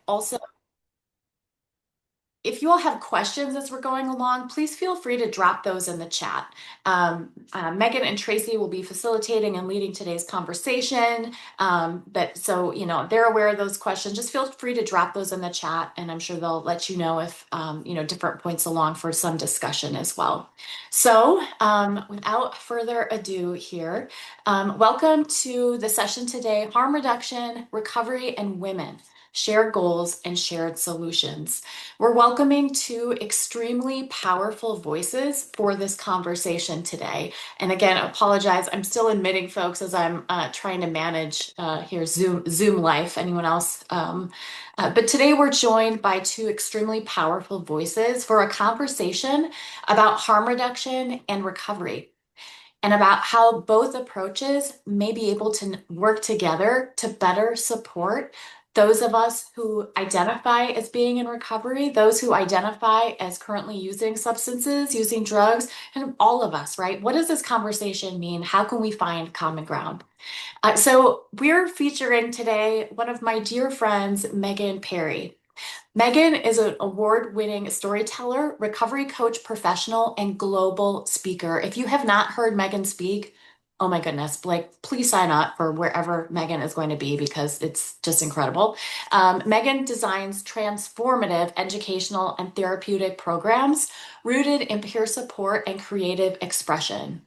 Also, if you all have questions as we're going along, please feel free to drop those in the chat. Meghann and Tracie will be facilitating and leading today's conversation. But so, they're aware of those questions. Just feel free to drop those in the chat, and I'm sure they'll let you know if, different points along for some discussion as well. So, without further ado here, welcome to the session today, Harm Reduction, Recovery, and Women, Shared Goals and Shared Solutions. We're welcoming two extremely powerful voices for this conversation today. And again, apologize, I'm still admitting folks as I'm trying to manage here Zoom life. Anyone else? But today we're joined by two extremely powerful voices for a conversation about harm reduction and recovery, and about how both approaches may be able to work together to better support those of us who identify as being in recovery, those who identify as currently using substances, using drugs, and all of us, right? What does this conversation mean? How can we find common ground? So we're featuring today one of my dear friends, Meghann Perry. Meghann is an award-winning storyteller, recovery coach professional, and global speaker. If you have not heard Meghann speak, oh my goodness, like please sign up for wherever Meghann is going to be because it's just incredible. Meghann designs transformative educational and therapeutic programs rooted in peer support and creative expression.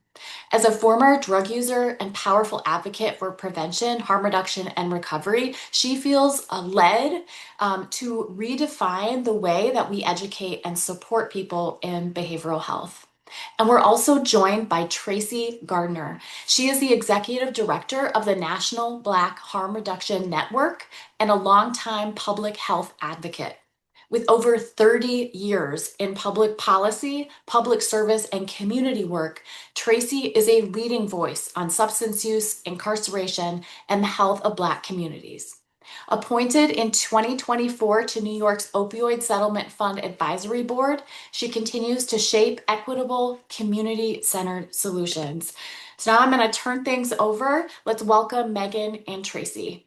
As a former drug user and powerful advocate for prevention, harm reduction, and recovery, she feels led to redefine the way that we educate and support people in behavioral health. And we're also joined by Tracie Gardner. She is the executive director of the National Black Harm Reduction Network and a longtime public health advocate. With over 30 years in public policy, public service, and community work, Tracie is a leading voice on substance use, incarceration, and the health of Black communities. Appointed in 2024 to New York's Opioid Settlement Fund Advisory Board, she continues to shape equitable, community-centered solutions. So now I'm going to turn things over. Let's welcome Meghann and Tracie.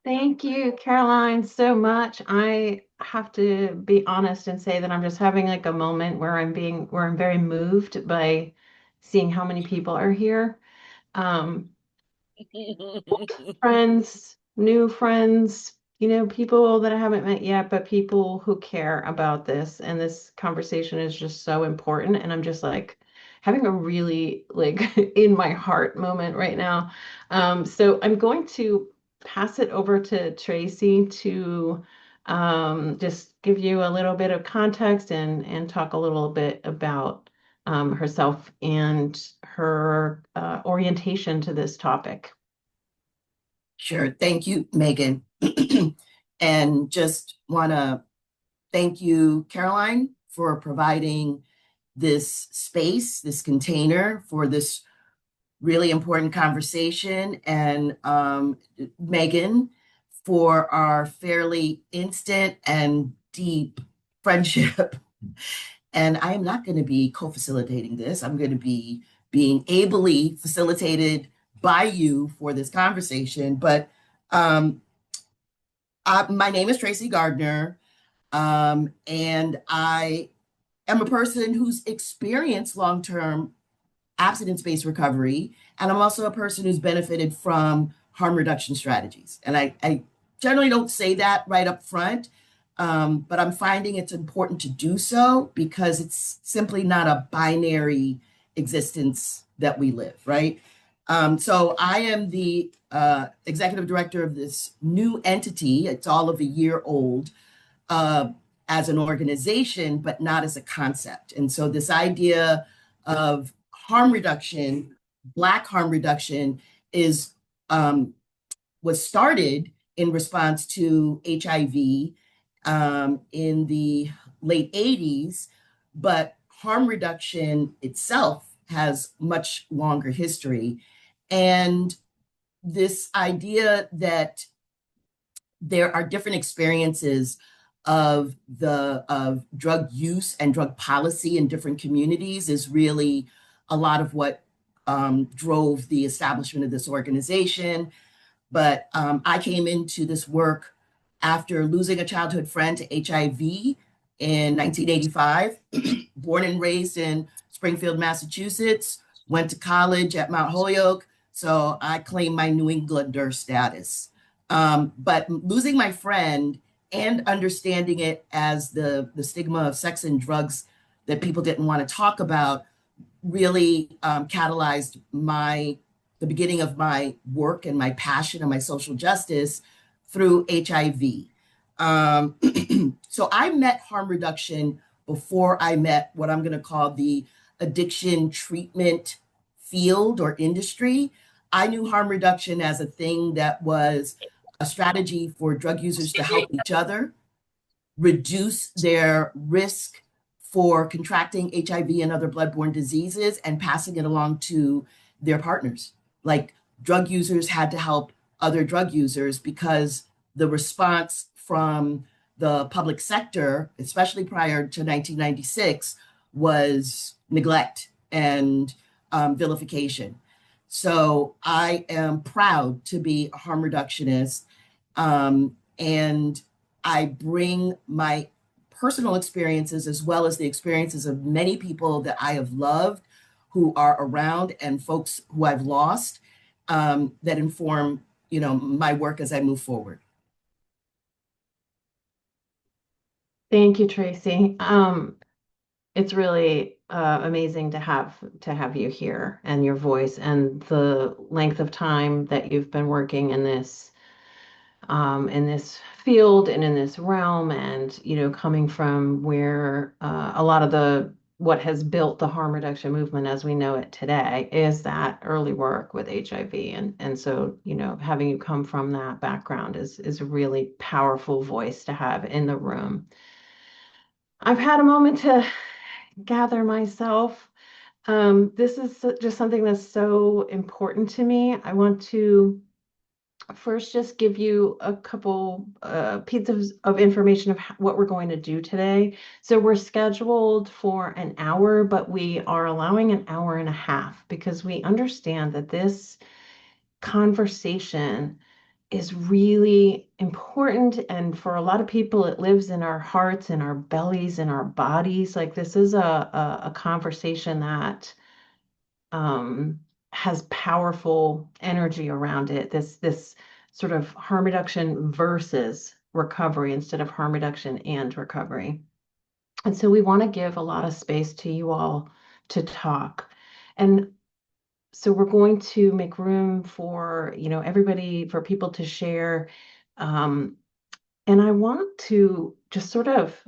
Thank you, Caroline, so much. I have to be honest and say that I'm just having like a moment where I'm very moved by seeing how many people are here. Friends, new friends, people that I haven't met yet, but people who care about this. And this conversation is just so important. And I'm just like having a really like in my heart moment right now. So I'm going to pass it over to Tracie to just give you a little bit of context and talk a little bit about herself and her orientation to this topic. Sure. Thank you, Meghann. And just want to thank you, Caroline, for providing this space, this container for this really important conversation, and Meghann for our fairly instant and deep friendship. And I am not going to be co-facilitating this. I'm going to be being ably facilitated by you for this conversation. But my name is Tracie Gardner, and I am a person who's experienced long-term abstinence-based recovery, and I'm also a person who's benefited from harm reduction strategies. And I generally don't say that right up front, but I'm finding it's important to do so because it's simply not a binary existence that we live, right? So I am the executive director of this new entity. It's all of a year old as an organization, but not as a concept. And so this idea of harm reduction, Black harm reduction, is was started in response to HIV in the late 80s, but harm reduction itself has much longer history. And this idea that there are different experiences of drug use and drug policy in different communities is really a lot of what drove the establishment of this organization. But I came into this work after losing a childhood friend to HIV in 1985, born and raised in Springfield, Massachusetts, went to college at Mount Holyoke. So I claim my New Englander status. But losing my friend and understanding it as the stigma of sex and drugs that people didn't want to talk about really catalyzed the beginning of my work and my passion and my social justice through HIV. So I met harm reduction before I met what I'm going to call the addiction treatment field or industry. I knew harm reduction as a thing that was a strategy for drug users to help each other reduce their risk for contracting HIV and other bloodborne diseases and passing it along to their partners. Like drug users had to help other drug users because the response from the public sector, especially prior to 1996, was neglect and vilification. So I am proud to be a harm reductionist. And I bring my personal experiences as well as the experiences of many people that I have loved who are around and folks who I've lost that inform, my work as I move forward. Thank you, Tracie. It's really amazing to have you here and your voice and the length of time that you've been working in this field and in this realm, and coming from where a lot of the what has built the harm reduction movement as we know it today is that early work with HIV, and so having you come from that background is a really powerful voice to have in the room. I've had a moment to gather myself. This is just something that's so important to me. I want to first just give you a couple pieces of information of what we're going to do today. So we're scheduled for an hour, but we are allowing an hour and a half because we understand that this conversation is really important. And for a lot of people, it lives in our hearts, in our bellies, in our bodies. Like this is a conversation that has powerful energy around it. This sort of harm reduction versus recovery instead of harm reduction and recovery. And so we want to give a lot of space to you all to talk. And so we're going to make room for, everybody, for people to share. And I want to just sort of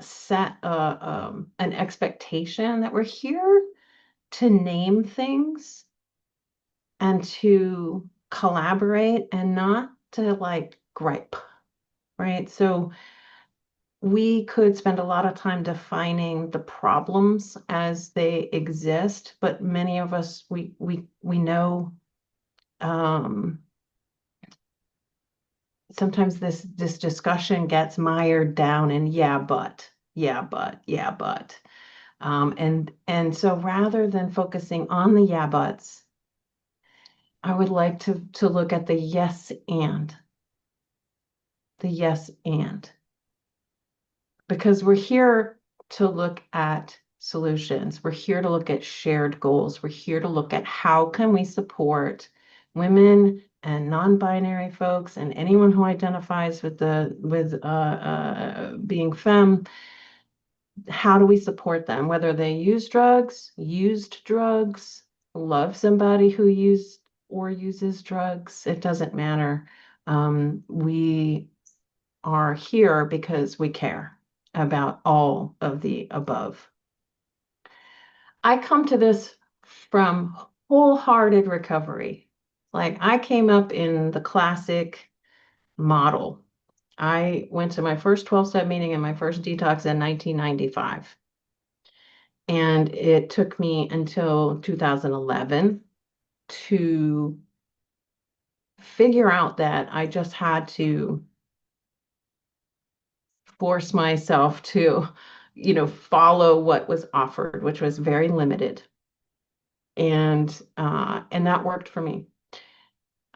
set an expectation that we're here to name things and to collaborate and not to like gripe, right? So we could spend a lot of time defining the problems as they exist, but many of us we know sometimes this discussion gets mired down in yeah, but. And so rather than focusing on the yeah buts, I would like to look at the yes and. The yes and. Because we're here to look at solutions. We're here to look at shared goals. We're here to look at how can we support women and non-binary folks and anyone who identifies with being femme. How do we support them, whether they use drugs, used drugs, love somebody who used or uses drugs? It doesn't matter. We are here because we care about all of the above. I come to this from wholehearted recovery. Like I came up in the classic model. I went to my first 12-step meeting and my first detox in 1995. And it took me until 2011 to figure out that I just had to force myself to, follow what was offered, which was very limited. And that worked for me.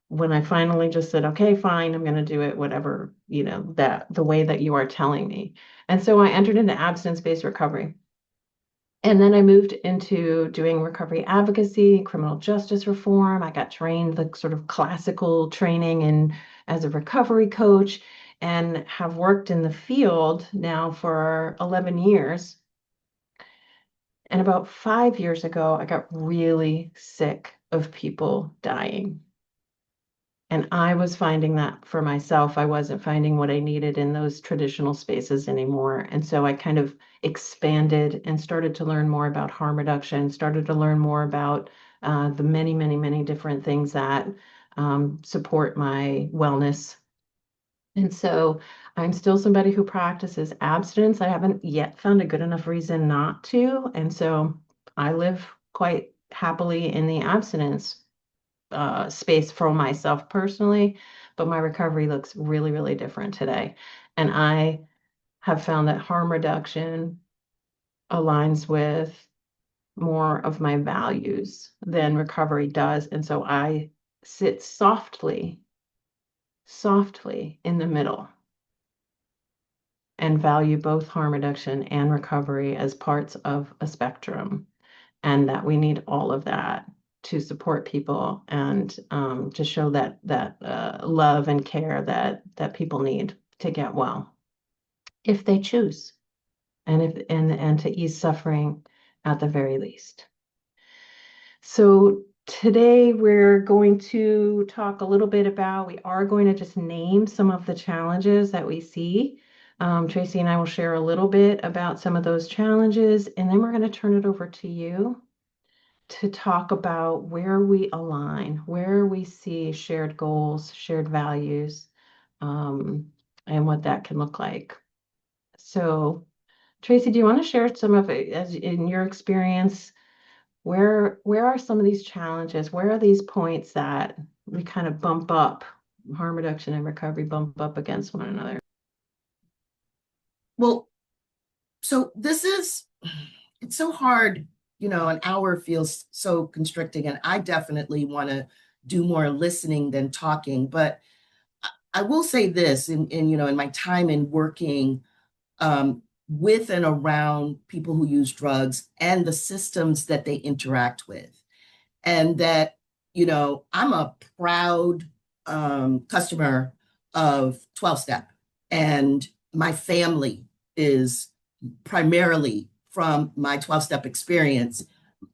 When I finally just said, okay, fine, I'm going to do it, whatever, that the way that you are telling me. And so I entered into abstinence-based recovery. And then I moved into doing recovery advocacy, criminal justice reform. I got trained the sort of classical training and as a recovery coach, and have worked in the field now for 11 years. And about 5 years ago, I got really sick of people dying. And I was finding that for myself. I wasn't finding what I needed in those traditional spaces anymore. And so I kind of expanded and started to learn more about harm reduction, started to learn more about the many, many, many different things that support my wellness. And so I'm still somebody who practices abstinence. I haven't yet found a good enough reason not to. And so I live quite happily in the abstinence space for myself personally, but my recovery looks really, really different today. And I have found that harm reduction aligns with more of my values than recovery does. And so I sit softly, softly in the middle and value both harm reduction and recovery as parts of a spectrum, and that we need all of that to support people and to show that love and care that people need to get well, if they choose, and to ease suffering at the very least. So today we're going to talk a little bit about, we are going to just name some of the challenges that we see. Tracie and I will share a little bit about some of those challenges, and then we're going to turn it over to you to talk about where we align, where we see shared goals, shared values, and what that can look like. So, Tracie, do you want to share some of it as in your experience? Where are some of these challenges? Where are these points that we kind of bump up, harm reduction and recovery bump up against one another? Well, so it's so hard, an hour feels so constricting, and I definitely want to do more listening than talking. But I will say this, in my time in working with and around people who use drugs and the systems that they interact with, and that, I'm a proud customer of 12-step, and my family is primarily from my 12-step experience,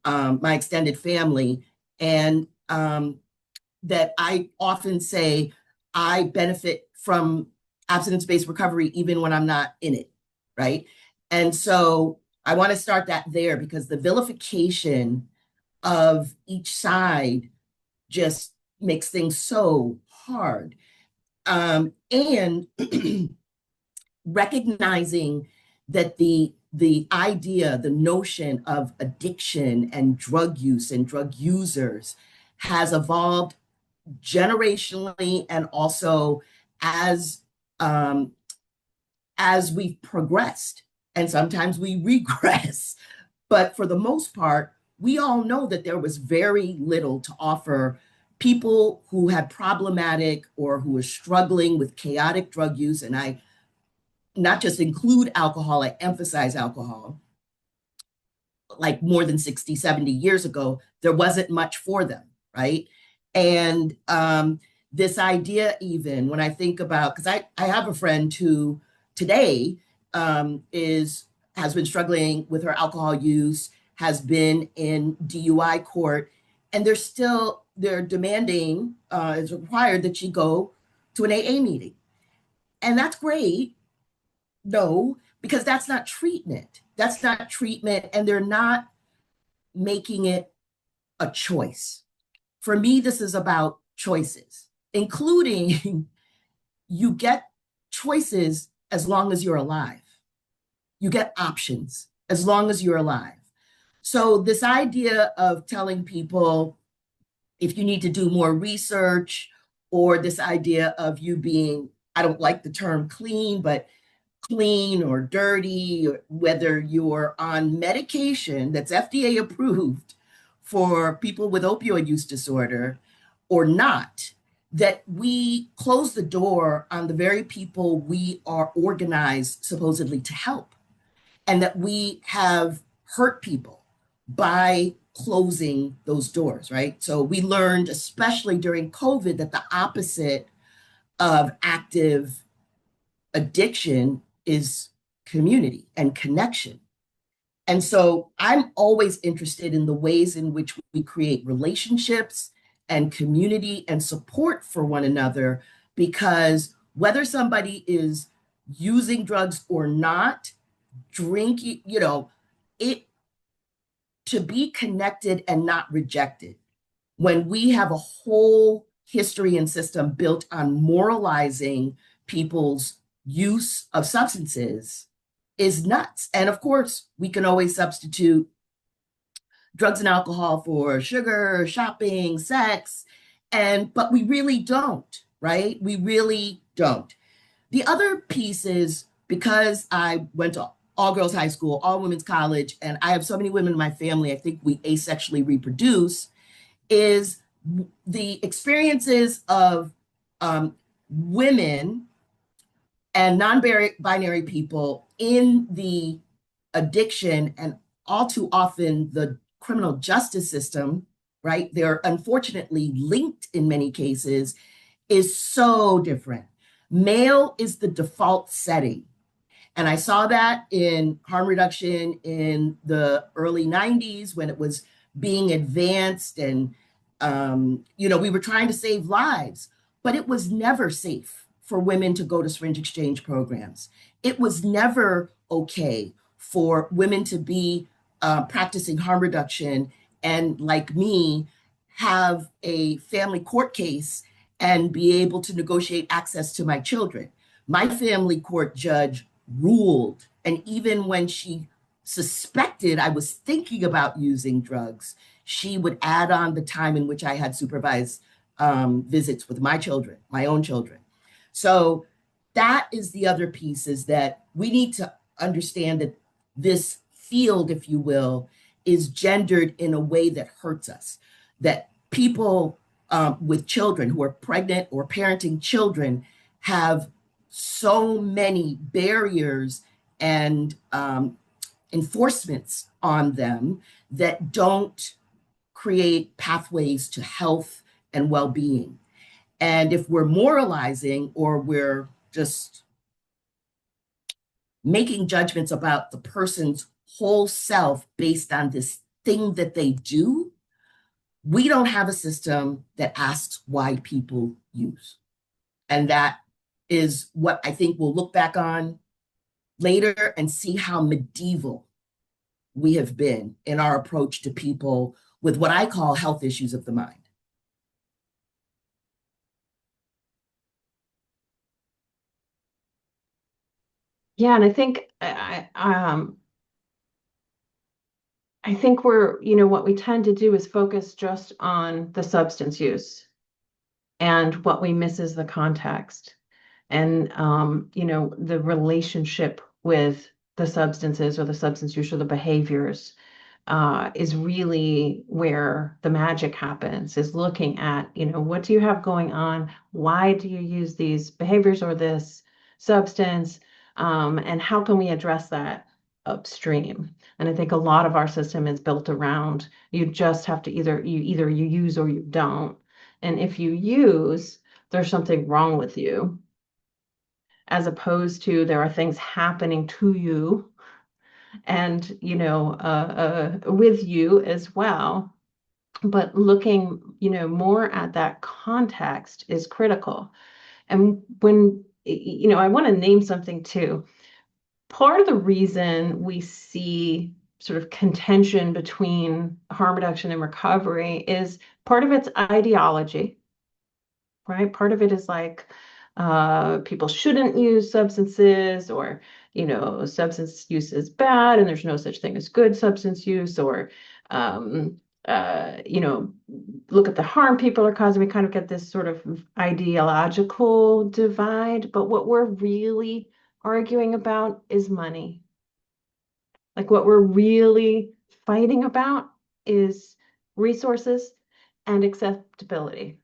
my extended family, and that I often say I benefit from abstinence-based recovery even when I'm not in it, right? And so I want to start that there, because the vilification of each side just makes things so hard. And recognizing that the idea, the notion of addiction and drug use and drug users has evolved generationally, and also as um, as we've progressed, and sometimes we regress. But for the most part, we all know that there was very little to offer people who had problematic or who were struggling with chaotic drug use. And I not just include alcohol, I emphasize alcohol. Like more than 60, 70 years ago, there wasn't much for them, right? And this idea, even when I think about, because I have a friend who today has been struggling with her alcohol use, has been in DUI court, and they're demanding, it's required that she go to an AA meeting. And that's great. No, because that's not treatment. That's not treatment. And they're not making it a choice. For me, this is about choices, including you get choices as long as you're alive. You get options as long as you're alive. So, this idea of telling people if you need to do more research, or this idea of you being, I don't like the term clean, but clean or dirty, or whether you're on medication that's FDA approved for people with opioid use disorder or not, that we close the door on the very people we are organized supposedly to help, and that we have hurt people by closing those doors, right? So we learned, especially during COVID, that the opposite of active addiction is community and connection. And so I'm always interested in the ways in which we create relationships and community and support for one another, because whether somebody is using drugs or not, drinking, it to be connected and not rejected when we have a whole history and system built on moralizing people's use of substances is nuts. And of course, we can always substitute drugs and alcohol for sugar, shopping, sex, but we really don't, right? We really don't. The other piece is because I went to all girls high school, all women's college, and I have so many women in my family, I think we asexually reproduce, is the experiences of women and non-binary people in the addiction and all too often the criminal justice system, right? They're unfortunately linked in many cases, is so different. Male is the default setting. And I saw that in harm reduction in the early 90s when it was being advanced and, we were trying to save lives, but it was never safe for women to go to syringe exchange programs. It was never okay for women to be practicing harm reduction and, like me, have a family court case and be able to negotiate access to my children. My family court judge ruled, and even when she suspected I was thinking about using drugs, she would add on the time in which I had supervised visits with my children, my own children. So that is the other piece, is that we need to understand that this field, if you will, is gendered in a way that hurts us, that people with children who are pregnant or parenting children have so many barriers and enforcements on them that don't create pathways to health and well-being. And if we're moralizing or we're just making judgments about the person's whole self based on this thing that they do, we don't have a system that asks why people use. And that is what I think we'll look back on later and see how medieval we have been in our approach to people with what I call health issues of the mind. Yeah, and I think what we tend to do is focus just on the substance use, and what we miss is the context and the relationship with the substances or the substance use or the behaviors is really where the magic happens, is looking at, what do you have going on? Why do you use these behaviors or this substance? And how can we address that upstream? And I think a lot of our system is built around, you just have to either you use or you don't. And if you use, there's something wrong with you, as opposed to there are things happening to you and with you as well. But looking more at that context is critical. And when I want to name something too. Part of the reason we see sort of contention between harm reduction and recovery is part of it's ideology, right? Part of it is like people shouldn't use substances, or substance use is bad and there's no such thing as good substance use, or um, look at the harm people are causing. We kind of get this sort of ideological divide, but what we're really arguing about is money. Like what we're really fighting about is resources, and acceptability.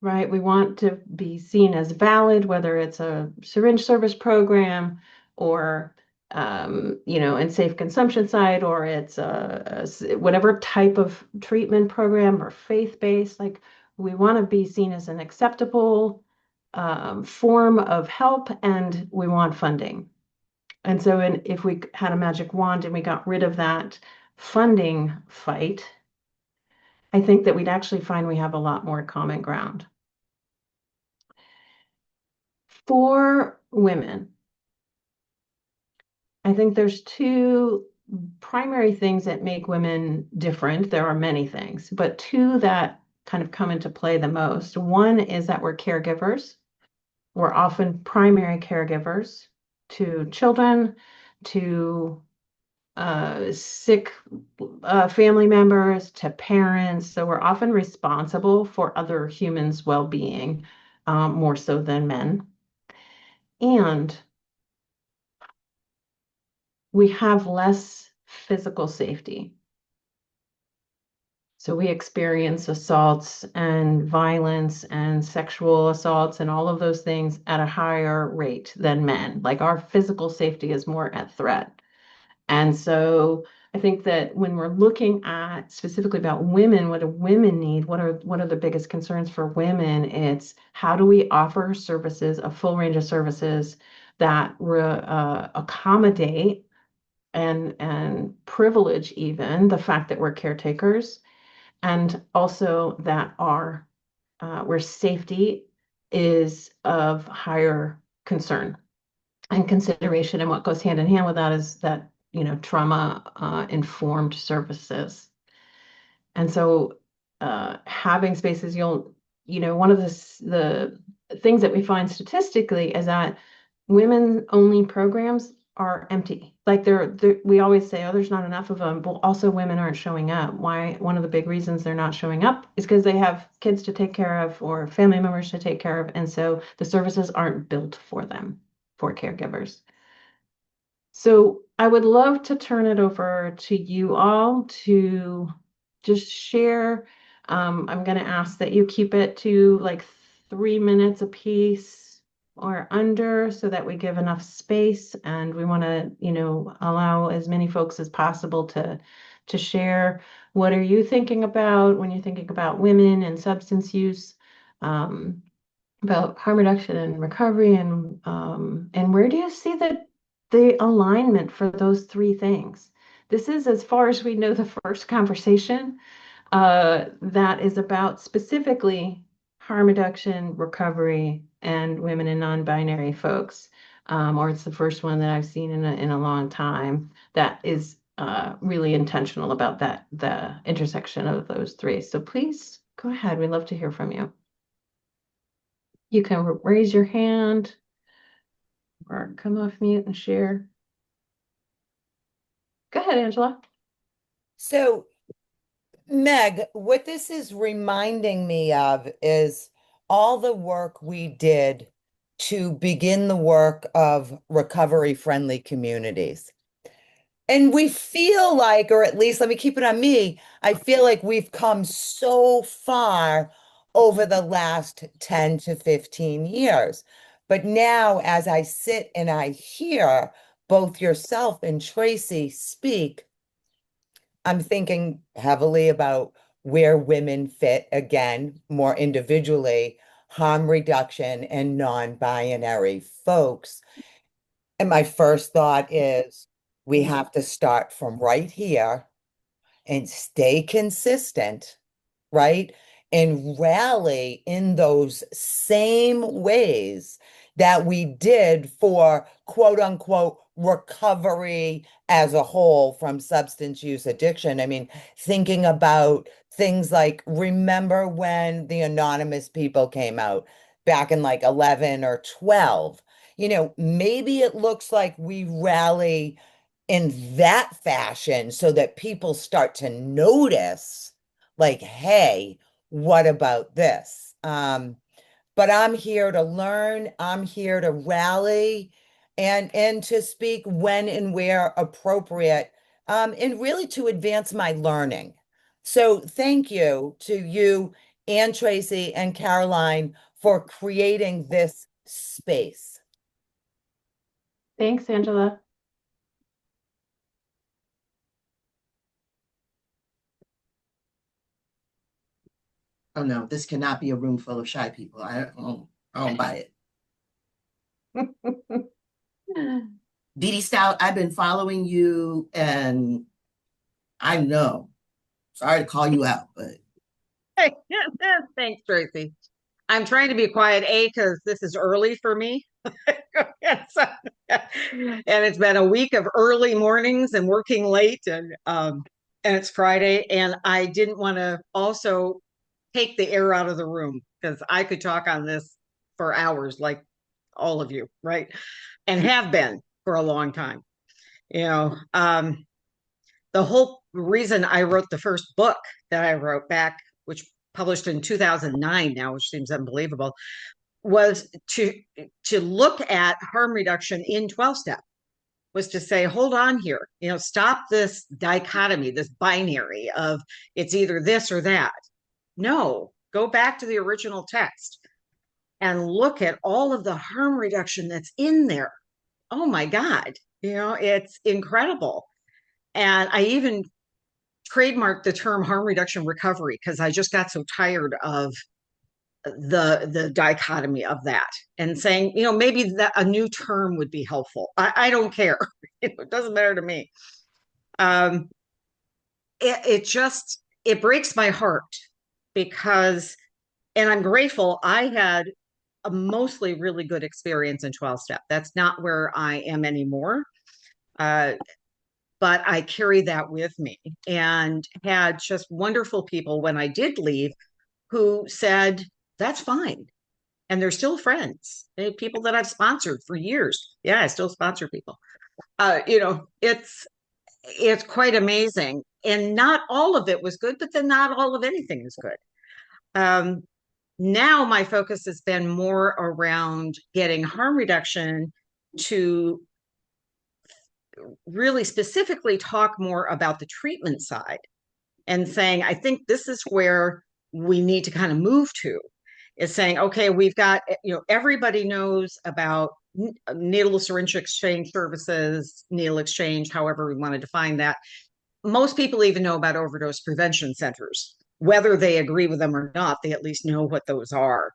Right? We want to be seen as valid, whether it's a syringe service program or in safe consumption site, or it's whatever type of treatment program or faith-based. Like we want to be seen as an acceptable form of help, and we want funding. And so, if we had a magic wand and we got rid of that funding fight, I think that we'd actually find we have a lot more common ground. For women, I think there's two primary things that make women different. There are many things, but two that kind of come into play the most. One is that we're caregivers. We're often primary caregivers to children, to sick family members, to parents. So we're often responsible for other humans' well-being, more so than men. And we have less physical safety. So we experience assaults and violence and sexual assaults and all of those things at a higher rate than men. Like our physical safety is more at threat. And so I think that when we're looking at specifically about women, what do women need? What are the biggest concerns for women? It's how do we offer services, a full range of services that accommodate and privilege even the fact that we're caretakers, and also that our where safety is of higher concern and consideration. And what goes hand in hand with that is that, trauma informed services. And so having spaces, one of the things that we find statistically is that women only programs are empty. Like we always say, oh, there's not enough of them, but also women aren't showing up. Why? One of the big reasons they're not showing up is because they have kids to take care of or family members to take care of. And so the services aren't built for them, for caregivers. So I would love to turn it over to you all to just share. I'm going to ask that you keep it to like 3 minutes apiece or under so that we give enough space, and we want to, allow as many folks as possible to share. What are you thinking about when you're thinking about women and substance use? About harm reduction and recovery, and where do you see the alignment for those three things? This is, as far as we know, the first conversation that is about specifically harm reduction, recovery, and women and non-binary folks. Or it's the first one that I've seen in a long time that is really intentional about the intersection of those three. So please go ahead. We'd love to hear from you. You can raise your hand or come off mute and share. Go ahead, Angela. So, Meg, what this is reminding me of is all the work we did to begin the work of recovery-friendly communities. And we feel like, or at least let me keep it on me, I feel like we've come so far over the last 10 to 15 years. But now, as I sit and I hear both yourself and Tracie speak, I'm thinking heavily about where women fit again, more individually, harm reduction and non-binary folks. And my first thought is we have to start from right here and stay consistent, right? And rally in those same ways that we did for quote unquote recovery as a whole from substance use addiction. I mean, thinking about things like, remember when the anonymous people came out back in like 11 or 12? Maybe it looks like we rally in that fashion so that people start to notice, like, hey, what about this? But I'm here to learn, I'm here to rally and to speak when and where appropriate and really to advance my learning. So thank you to you and Tracie and Caroline for creating this space. Thanks, Angela. Oh no, this cannot be a room full of shy people. I don't buy it. Dee Dee Stout, I've been following you and I know. Sorry to call you out, but Thanks, Tracie. I'm trying to be quiet, because this is early for me. and it's been a week of early mornings and working late, and it's Friday, and I didn't want to also take the air out of the room because I could talk on this for hours, like all of you, right? And have been for a long time. The whole reason I wrote the first book that I wrote back, which published in 2009 now, which seems unbelievable, was to look at harm reduction in 12-step, was to say, hold on here, stop this dichotomy, this binary of it's either this or that. No, go back to the original text and look at all of the harm reduction that's in there. Oh my God, it's incredible. And I even trademarked the term harm reduction recovery because I just got so tired of the dichotomy of that, and saying, maybe that a new term would be helpful. I don't care. It doesn't matter to me. It breaks my heart because, and I'm grateful, I had a mostly really good experience in 12-step. That's not where I am anymore. But I carry that with me, and had just wonderful people when I did leave who said, that's fine. And they're still friends. People that I've sponsored for years. Yeah, I still sponsor people. It's quite amazing. And not all of it was good, but then not all of anything is good. Now my focus has been more around getting harm reduction to really specifically talk more about the treatment side, and saying, I think this is where we need to kind of move to, is saying, okay, we've got, everybody knows about needle syringe exchange services, needle exchange, however we want to define that. Most people even know about overdose prevention centers. Whether they agree with them or not, they at least know what those are.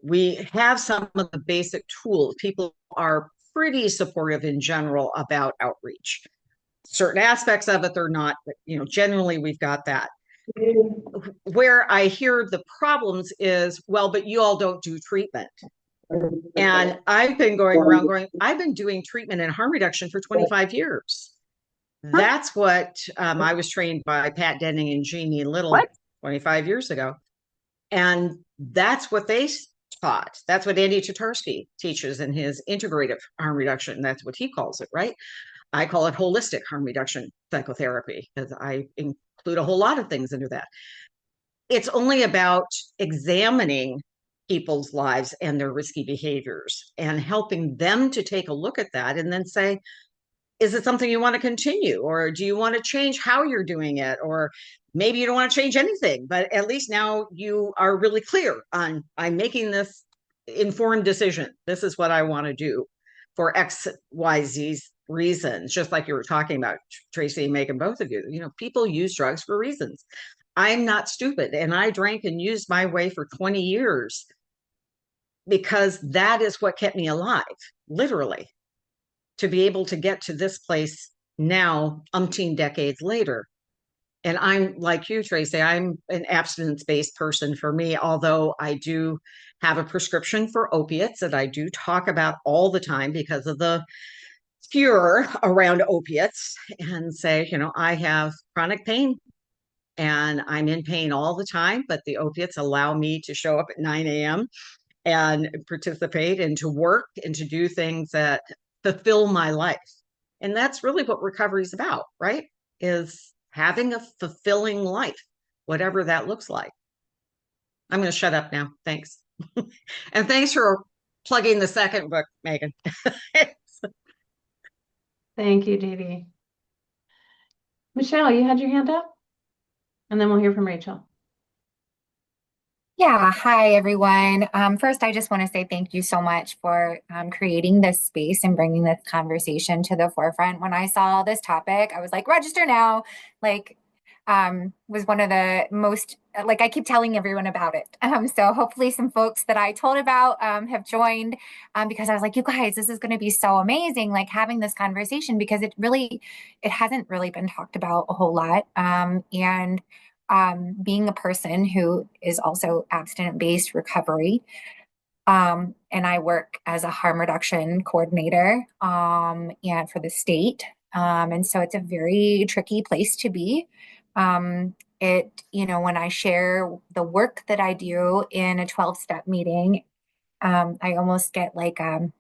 We have some of the basic tools. People are pretty supportive in general about outreach. Certain aspects of it, they're not, but generally we've got that. Where I hear the problems is, well, but you all don't do treatment. And I've been going around I've been doing treatment and harm reduction for 25 years. That's what I was trained by Pat Denning and Jeannie Little 25 years ago. And that's what they taught. That's what Andy Tatarsky teaches in his integrative harm reduction. That's what he calls it, right? I call it holistic harm reduction psychotherapy, because I include a whole lot of things into that. It's only about examining people's lives and their risky behaviors and helping them to take a look at that and then say, is it something you want to continue, or do you want to change how you're doing it? Or maybe you don't want to change anything, but at least now you are really clear on, I'm making this informed decision. This is what I want to do for X, Y, Z reasons. Just like you were talking about, Tracie and Meghann, both of you, people use drugs for reasons. I'm not stupid, and I drank and used my way for 20 years because that is what kept me alive, literally, to be able to get to this place now, umpteen decades later. And I'm like you, Tracie, I'm an abstinence-based person. For me, although I do have a prescription for opiates that I do talk about all the time because of the furor around opiates, and say, I have chronic pain and I'm in pain all the time, but the opiates allow me to show up at 9 a.m. and participate and to work and to do things that fulfill my life. And that's really what recovery is about, right? Is having a fulfilling life, whatever that looks like. I'm going to shut up now. Thanks. And thanks for plugging the second book, Meghann. Thank you, Dee Dee. Michelle, you had your hand up? And then we'll hear from Rachel. Yeah, hi everyone. First, I just want to say thank you so much for creating this space and bringing this conversation to the forefront. When I saw this topic, I was like, register now. Like, was one of the most, like, I keep telling everyone about it. So hopefully some folks that I told about have joined because I was like, you guys, this is going to be so amazing, like having this conversation because it hasn't really been talked about a whole lot. And being a person who is also abstinent-based recovery, and I work as a harm reduction coordinator, and for the state. And so it's a very tricky place to be. When I share the work that I do in a 12-step meeting, I almost get like, and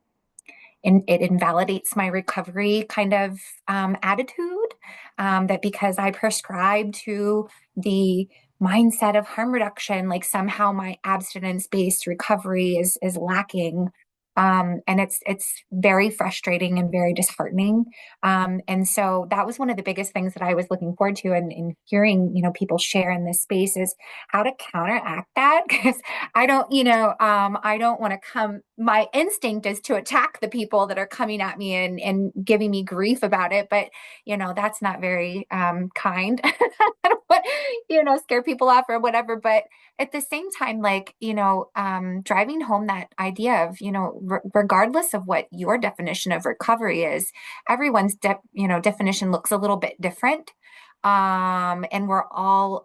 it invalidates my recovery kind of attitude, that because I prescribe to the mindset of harm reduction, like somehow my abstinence-based recovery is lacking. And it's very frustrating and very disheartening. And so that was one of the biggest things that I was looking forward to in hearing, people share in this space is how to counteract that. Because I don't want to my instinct is to attack the people that are coming at me and giving me grief about it. But, that's not very kind. I don't want, scare people off or whatever. But at the same time, like, driving home that idea of, regardless of what your definition of recovery is, everyone's, definition looks a little bit different. And we're all,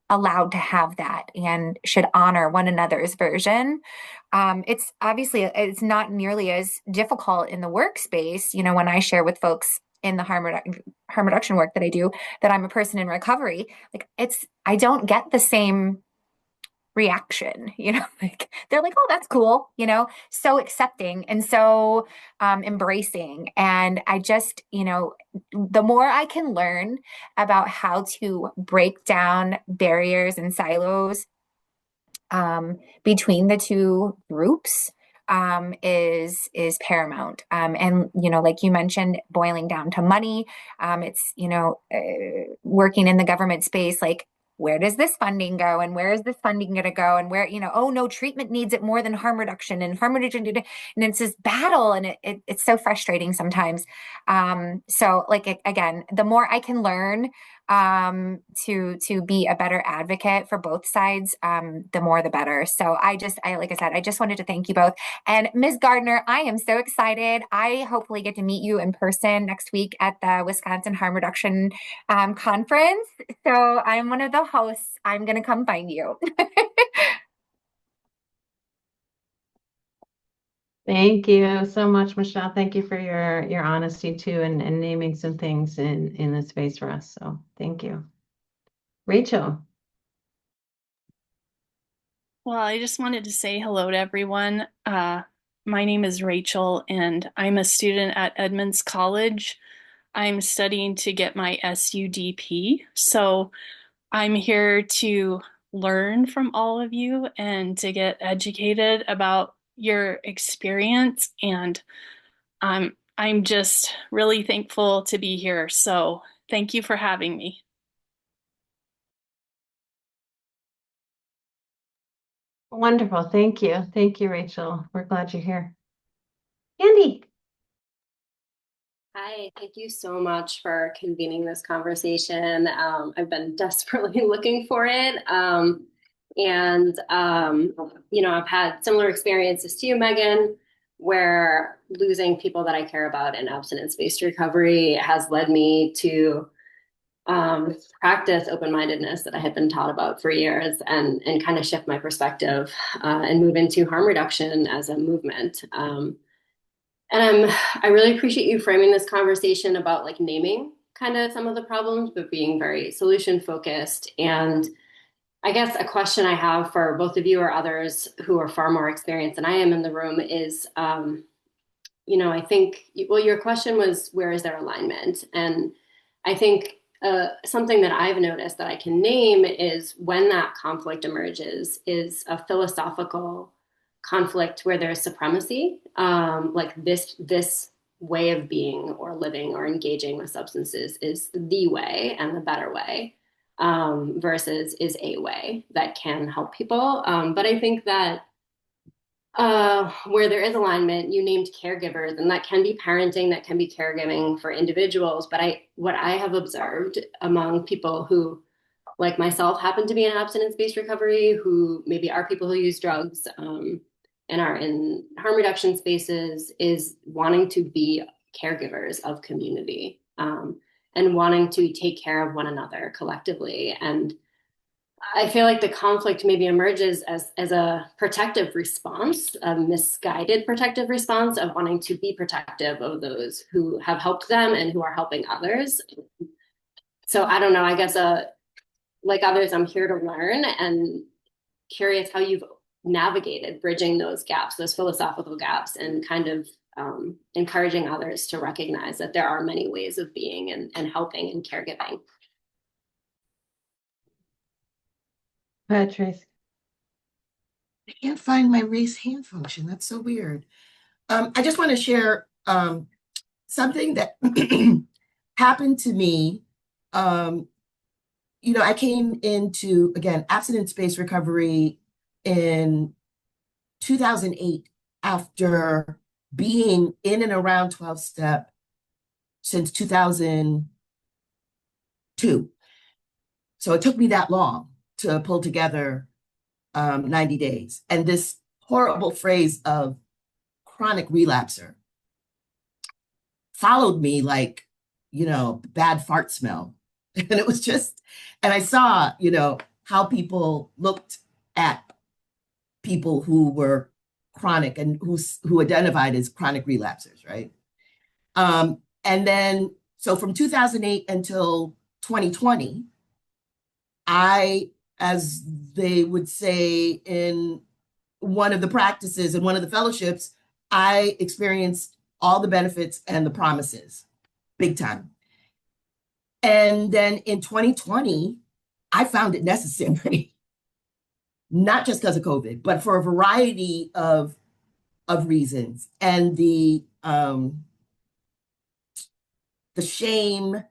allowed to have that and should honor one another's version. It's not nearly as difficult in the workspace. When I share with folks in the harm reduction work that I do, that I'm a person in recovery, like I don't get the same reaction, like they're like, oh, that's cool, so accepting and so embracing. And I just, the more I can learn about how to break down barriers and silos between the two groups is paramount. And like you mentioned, boiling down to money. It's working in the government space, like where does this funding go and where is this funding going to go and where oh no, treatment needs it more than harm reduction and harm reduction, and it's this battle and it's so frustrating sometimes. So like again, the more I can learn to be a better advocate for both sides, the more the better. So like I said, I just wanted to thank you both. And Ms. Gardner, I am so excited. I hopefully get to meet you in person next week at the Wisconsin Harm Reduction conference. So I'm one of the hosts. I'm going to come find you. Thank you so much, Michelle. Thank you for your honesty too and naming some things in this space for us. So thank you. Rachel. Well, I just wanted to say hello to everyone. My name is Rachel, and I'm a student at Edmonds College. I'm studying to get my SUDP. So I'm here to learn from all of you and to get educated about your experience. And I'm just really thankful to be here. So thank you for having me. Wonderful. Thank you. Thank you, Rachel. We're glad you're here. Andy. Hi, thank you so much for convening this conversation. I've been desperately looking for it. I've had similar experiences to you, Meghann, where losing people that I care about in abstinence-based recovery has led me to practice open-mindedness that I had been taught about for years and kind of shift my perspective and move into harm reduction as a movement. I really appreciate you framing this conversation about like naming kind of some of the problems, but being very solution focused. And I guess a question I have for both of you or others who are far more experienced than I am in the room is, I think, well, your question was, where is their alignment? And I think something that I've noticed that I can name is when that conflict emerges is a philosophical conflict where there's supremacy, like this way of being or living or engaging with substances is the way and the better way, versus is a way that can help people. But I think that where there is alignment, you named caregivers, and that can be parenting, that can be caregiving for individuals. But what I have observed among people who, like myself, happen to be in abstinence-based recovery, who maybe are people who use drugs, and are in harm reduction spaces, is wanting to be caregivers of community, and wanting to take care of one another collectively. And I feel like the conflict maybe emerges as a protective response, a misguided protective response of wanting to be protective of those who have helped them and who are helping others. So I don't know, I guess like others, I'm here to learn and curious how you've navigated bridging those gaps, those philosophical gaps, and kind of encouraging others to recognize that there are many ways of being and helping and caregiving. Trace. I can't find my raise hand function. That's so weird. I just want to share something that happened to me. I came into, again, abstinence-based recovery in 2008 after being in and around 12-step since 2002. So it took me that long to pull together 90 days. And this horrible phrase of chronic relapser followed me like, bad fart smell. And it was just, and I saw, how people looked at people who were chronic and who identified as chronic relapsers, right? And then, so from 2008 until 2020, as they would say in one of the practices in one of the fellowships, I experienced all the benefits and the promises, big time. And then in 2020, I found it necessary, not just because of COVID, but for a variety of reasons. And the shame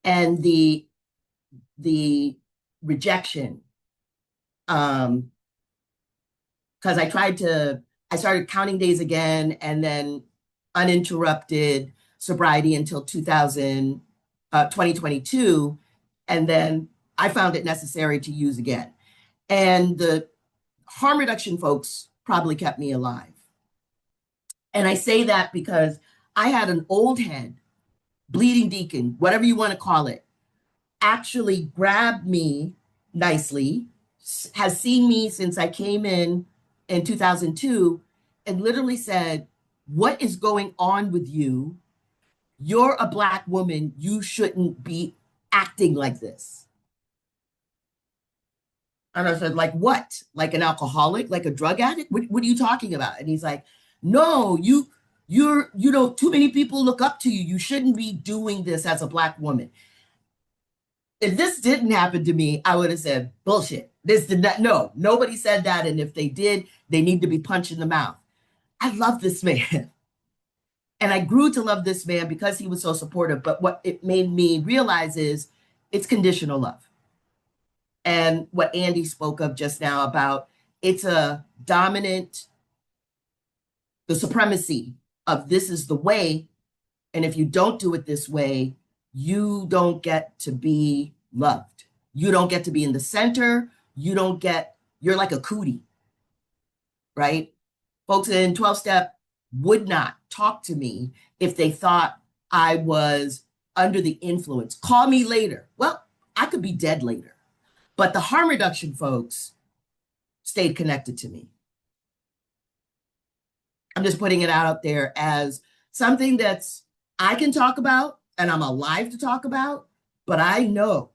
and the rejection, because I started counting days again, and then uninterrupted sobriety until 2022. And then I found it necessary to use again. And the harm reduction folks probably kept me alive. And I say that because I had an old head, bleeding deacon, whatever you want to call it, actually grabbed me nicely, has seen me since I came in 2002, and literally said, "What is going on with you? You're a Black woman. You shouldn't be acting like this." And I said, "Like what? Like an alcoholic? Like a drug addict? What are you talking about?" And he's like, "No, too many people look up to you. You shouldn't be doing this as a Black woman." If this didn't happen to me, I would have said, "Bullshit. This did not, no, nobody said that. And if they did, they need to be punched in the mouth." I love this man. And I grew to love this man because he was so supportive. But what it made me realize is it's conditional love. And what Andy spoke of just now about it's a dominant, the supremacy of this is the way. And if you don't do it this way, you don't get to be loved. You don't get to be in the center. You're like a cootie, right? Folks in 12-step would not talk to me if they thought I was under the influence. Call me later. Well, I could be dead later. But the harm reduction folks stayed connected to me. I'm just putting it out there as something that's I can talk about and I'm alive to talk about, but I know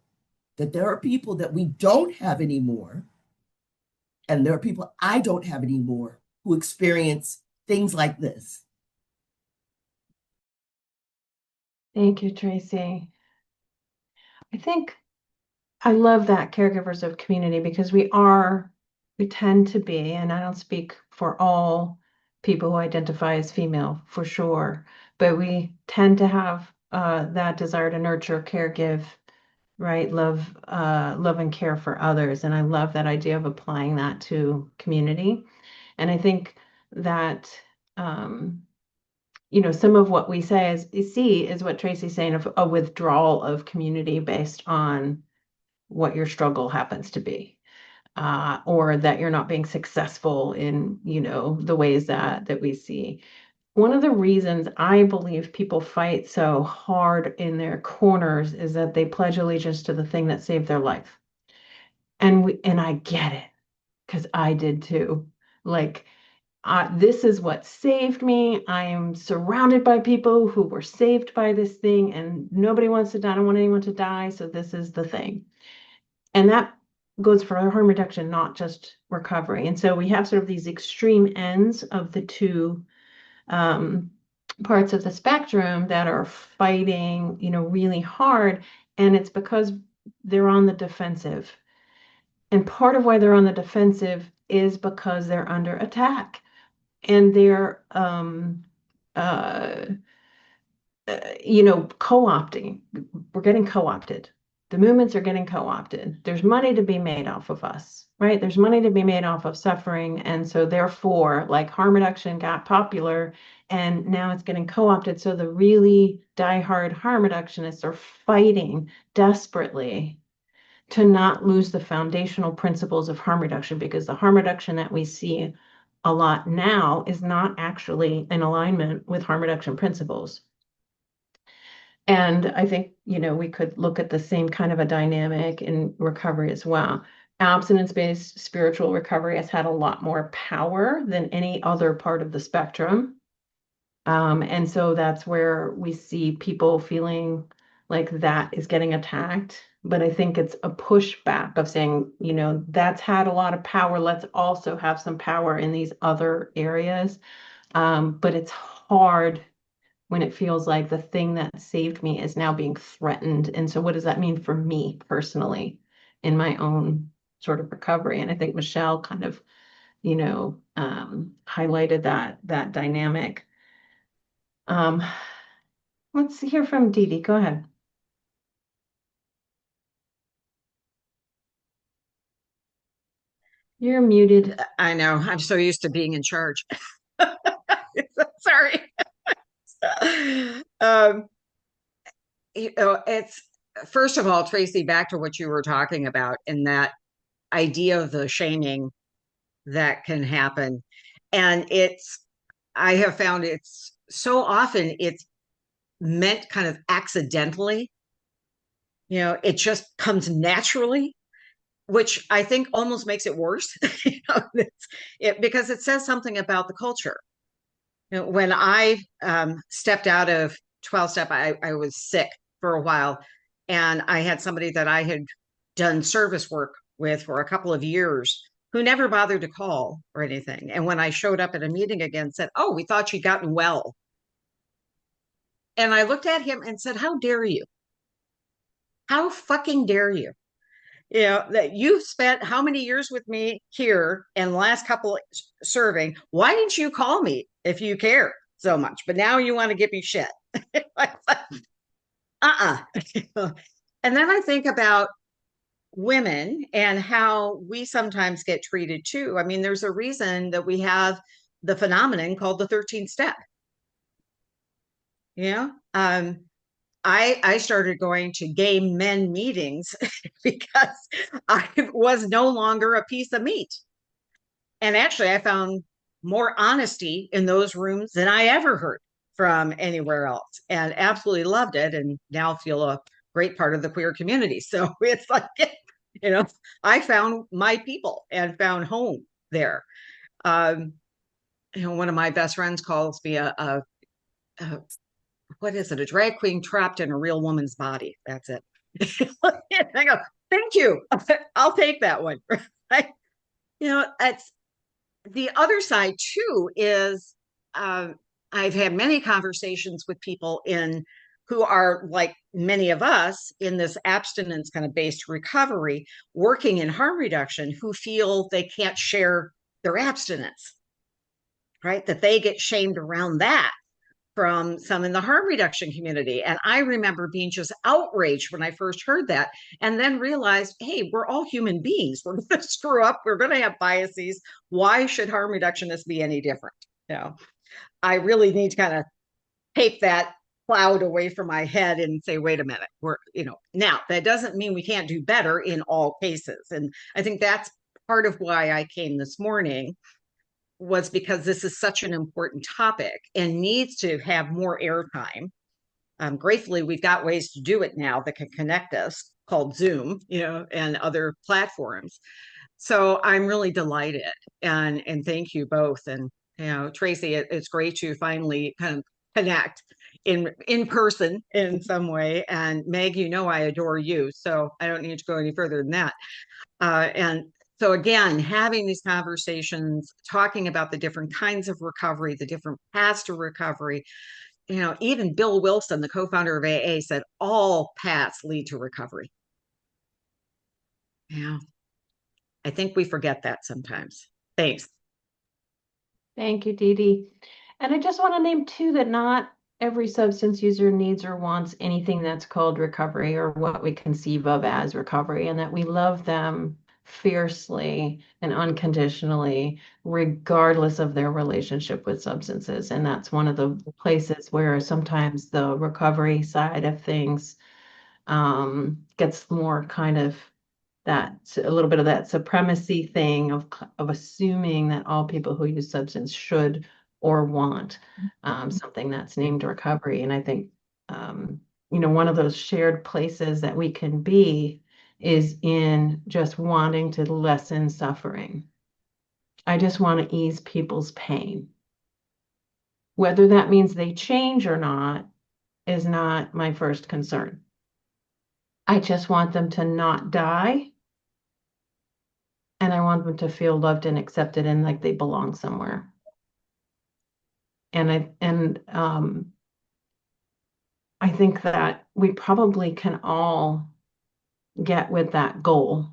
that there are people that we don't have anymore, and there are people I don't have anymore who experience things like this. Thank you, Tracie. I think I love that caregivers of community because we tend to be, and I don't speak for all people who identify as female for sure, but we tend to have that desire to nurture, care, give, right? Love and care for others. And I love that idea of applying that to community. And I think that some of what we say is what Tracie's saying, of a withdrawal of community based on what your struggle happens to be, or that you're not being successful in, the ways that we see. One of the reasons I believe people fight so hard in their corners is that they pledge allegiance to the thing that saved their life. And I get it, because I did too. Like, this is what saved me. I am surrounded by people who were saved by this thing, and nobody wants to die. I don't want anyone to die, so this is the thing. And that goes for harm reduction, not just recovery. And so we have sort of these extreme ends of the two parts of the spectrum that are fighting, really hard. And it's because they're on the defensive. And part of why they're on the defensive is because they're under attack, and they're uh, co-opting. We're getting co-opted. The movements are getting co-opted. There's money to be made off of us, right? There's money to be made off of suffering. And so therefore, like, harm reduction got popular and now it's getting co-opted. So the really diehard harm reductionists are fighting desperately to not lose the foundational principles of harm reduction, because the harm reduction that we see a lot now is not actually in alignment with harm reduction principles. And I think, we could look at the same kind of a dynamic in recovery as well. Abstinence-based spiritual recovery has had a lot more power than any other part of the spectrum. And so that's where we see people feeling like that is getting attacked. But I think it's a pushback of saying, that's had a lot of power. Let's also have some power in these other areas. But it's hard when it feels like the thing that saved me is now being threatened. And so what does that mean for me personally in my own sort of recovery? And I think Michelle kind of, highlighted that dynamic. Let's hear from Dee Dee. Go ahead. You're muted. I know. I'm so used to being in charge. Sorry. It's, first of all, Tracie, back to what you were talking about, and that idea of the shaming that can happen. And I have found it's so often it's meant kind of accidentally. It just comes naturally, which I think almost makes it worse, because it says something about the culture. When I stepped out of 12-step, I was sick for a while, and I had somebody that I had done service work with for a couple of years who never bothered to call or anything. And when I showed up at a meeting again, said, "Oh, we thought you'd gotten well." And I looked at him and said, "How dare you? How fucking dare you? That you've spent how many years with me here and the last couple serving. Why didn't you call me if you care so much? But now you want to give me shit." And then I think about women and how we sometimes get treated too. I mean, there's a reason that we have the phenomenon called the 13th step. I started going to gay men meetings because I was no longer a piece of meat. And actually, I found more honesty in those rooms than I ever heard from anywhere else, and absolutely loved it. And now feel a great part of the queer community. So it's like, I found my people and found home there. One of my best friends calls me a what is it? A drag queen trapped in a real woman's body. That's it. I go, thank you. I'll take that one. Right? It's the other side too is I've had many conversations with people who are like many of us in this abstinence kind of based recovery, working in harm reduction, who feel they can't share their abstinence, right? That they get shamed around that. from some in the harm reduction community. And I remember being just outraged when I first heard that, and then realized, hey, we're all human beings. We're going to screw up. We're going to have biases. Why should harm reductionists be any different? I really need to kind of take that cloud away from my head and say, wait a minute, now that doesn't mean we can't do better in all cases. And I think that's part of why I came this morning, was because this is such an important topic and needs to have more airtime. Gratefully, we've got ways to do it now that can connect us, called Zoom, and other platforms. So I'm really delighted, and thank you both. And Tracie, it's great to finally kind of connect in person in some way. And Meg, I adore you, so I don't need to go any further than that. And so again, having these conversations, talking about the different kinds of recovery, the different paths to recovery. Even Bill Wilson, the co-founder of AA, said all paths lead to recovery. Yeah, I think we forget that sometimes. Thanks. Thank you, Dee Dee. And I just want to name too that not every substance user needs or wants anything that's called recovery or what we conceive of as recovery, and that we love them fiercely and unconditionally, regardless of their relationship with substances. And that's one of the places where sometimes the recovery side of things gets more kind of a little bit of that supremacy thing of assuming that all people who use substance should or want something that's named recovery. And I think one of those shared places that we can be is in just wanting to lessen suffering. I just want to ease people's pain. Whether that means they change or not is not my first concern. I just want them to not die. And I want them to feel loved and accepted and like they belong somewhere. And I think that we probably can all get with that goal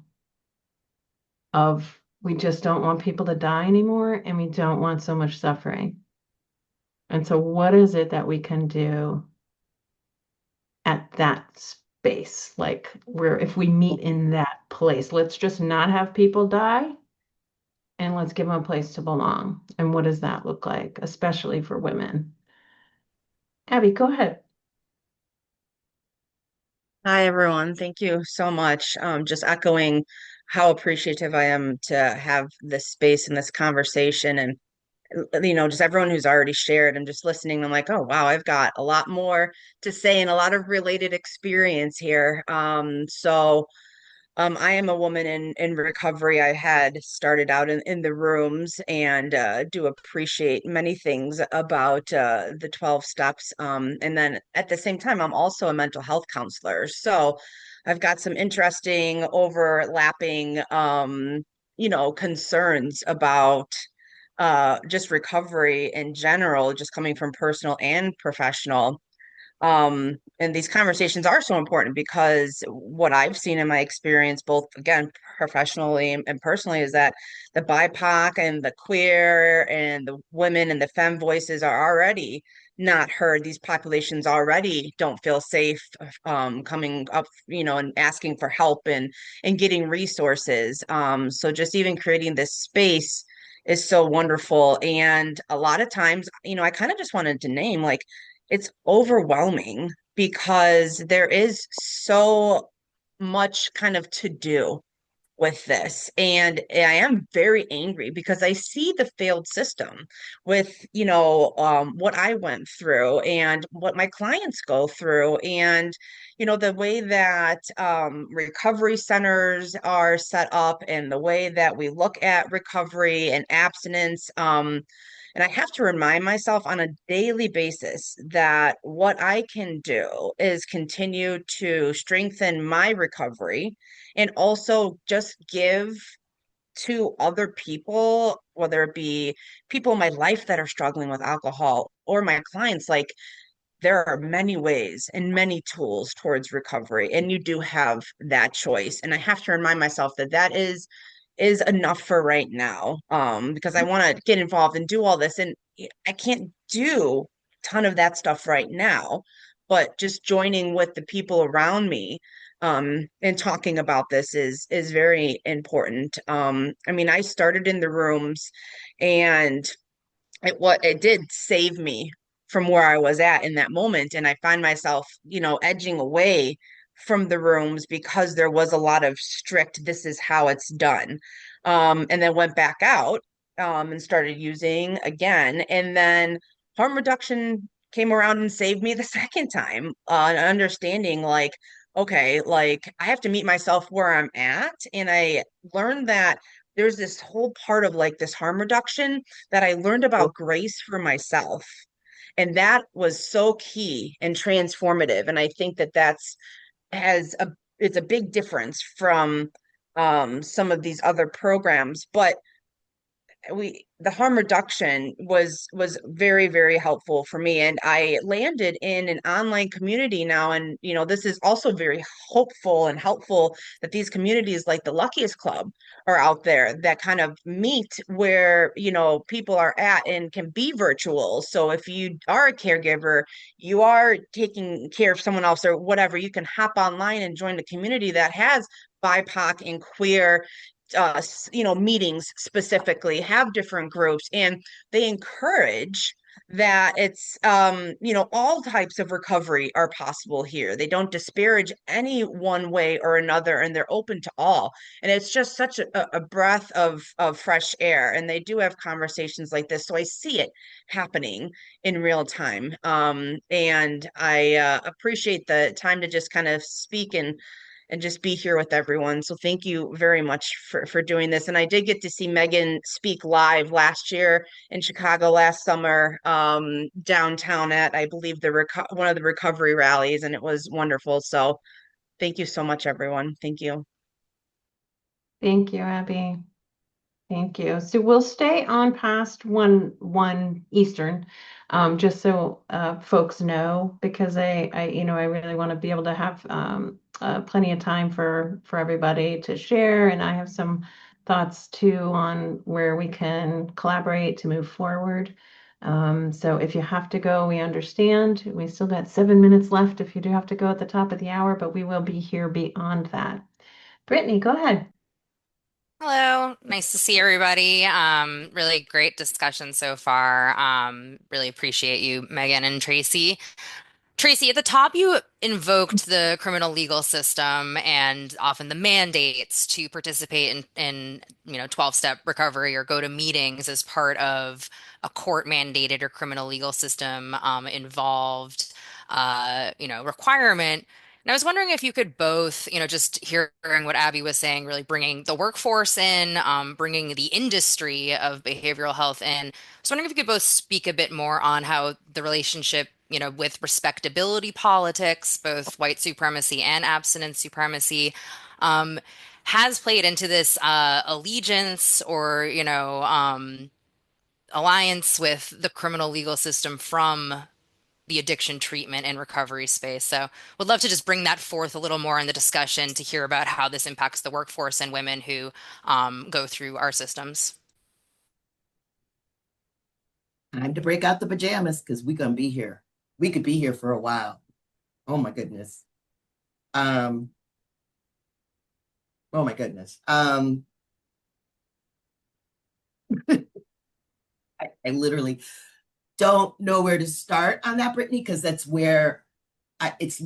of we just don't want people to die anymore and we don't want so much suffering. And so what is it that we can do at that space? Like if we meet in that place, let's just not have people die and let's give them a place to belong. And what does that look like, especially for women? Abby, go ahead. Hi, everyone. Thank you so much. Just echoing how appreciative I am to have this space and this conversation. And, just everyone who's already shared, I'm just listening. I'm like, oh, wow, I've got a lot more to say and a lot of related experience here. I am a woman in recovery. I had started out in the rooms and do appreciate many things about the 12 steps. And then at the same time, I'm also a mental health counselor. So I've got some interesting overlapping, concerns about just recovery in general, just coming from personal and professional. And these conversations are so important because what I've seen in my experience, both again, professionally and personally, is that the BIPOC and the queer and the women and the femme voices are already not heard. These populations already don't feel safe coming up, and asking for help and getting resources. So just even creating this space is so wonderful. And a lot of times, I kind of just wanted to name like it's overwhelming because there is so much kind of to do with this. And I am very angry because I see the failed system with, what I went through and what my clients go through. And, the way that recovery centers are set up and the way that we look at recovery and abstinence. And I have to remind myself on a daily basis that what I can do is continue to strengthen my recovery and also just give to other people, whether it be people in my life that are struggling with alcohol or my clients, like there are many ways and many tools towards recovery, and you do have that choice. And I have to remind myself that that is enough for right now, because I want to get involved and do all this, and I can't do ton of that stuff right now, but just joining with the people around me and talking about this is very important. I mean, I started in the rooms, and it did save me from where I was at in that moment. And I find myself, edging away from the rooms because there was a lot of strict, this is how it's done. And then went back out and started using again. And then harm reduction came around and saved me the second time, understanding like, okay, like I have to meet myself where I'm at. And I learned that there's this whole part of like this harm reduction that I learned about grace for myself. And that was so key and transformative. And I think that it's a big difference from some of these other programs. But the harm reduction was very, very helpful for me, and I landed in an online community now. And this is also very hopeful and helpful that these communities like the Luckiest Club are out there that kind of meet where people are at and can be virtual. So if you are a caregiver, you are taking care of someone else or whatever, you can hop online and join the community that has BIPOC and queer meetings specifically, have different groups, and they encourage that it's all types of recovery are possible here. They don't disparage any one way or another, and they're open to all. And it's just such a breath of fresh air. And they do have conversations like this, so I see it happening in real time. And I appreciate the time to just kind of speak and just be here with everyone. So thank you very much for doing this. And I did get to see Meghann speak live last year in Chicago last summer, downtown at, I believe, one of the recovery rallies, and it was wonderful. So thank you so much, everyone. Thank you. Thank you, Abby. Thank you. So we'll stay on past one Eastern, just so folks know, because I really want to be able to have plenty of time for everybody to share, and I have some thoughts too on where we can collaborate to move forward. So if you have to go, we understand. We still got 7 minutes left if you do have to go at the top of the hour, but we will be here beyond that. Brittany, go ahead. Hello, nice to see everybody. Really great discussion so far. Really appreciate you, Meghann and Tracie. Tracie, at the top, you invoked the criminal legal system and often the mandates to participate in 12-step recovery or go to meetings as part of a court-mandated or criminal legal system involved, requirement. And I was wondering if you could both, just hearing what Abby was saying, really bringing the workforce in, bringing the industry of behavioral health in. I was wondering if you could both speak a bit more on how the relationship, with respectability politics, both white supremacy and abstinence supremacy, has played into this allegiance or, alliance with the criminal legal system from the addiction treatment and recovery space. So would love to just bring that forth a little more in the discussion to hear about how this impacts the workforce and women who go through our systems. Time to break out the pajamas because we're gonna be here. We could be here for a while. Oh my goodness. Oh my goodness. I literally don't know where to start on that, Brittany, because that's where it's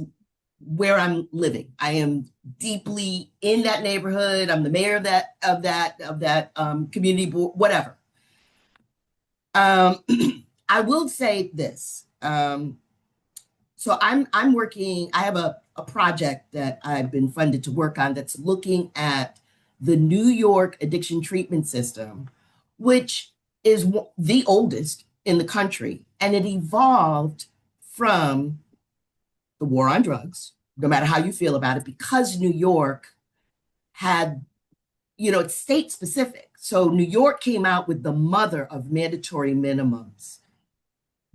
where I'm living. I am deeply in that neighborhood. I'm the mayor of that community board, whatever. I will say this. So I'm working. I have a project that I've been funded to work on that's looking at the New York addiction treatment system, which is the oldest in the country, and it evolved from the war on drugs, no matter how you feel about it, because New York had, it's state specific. So New York came out with the mother of mandatory minimums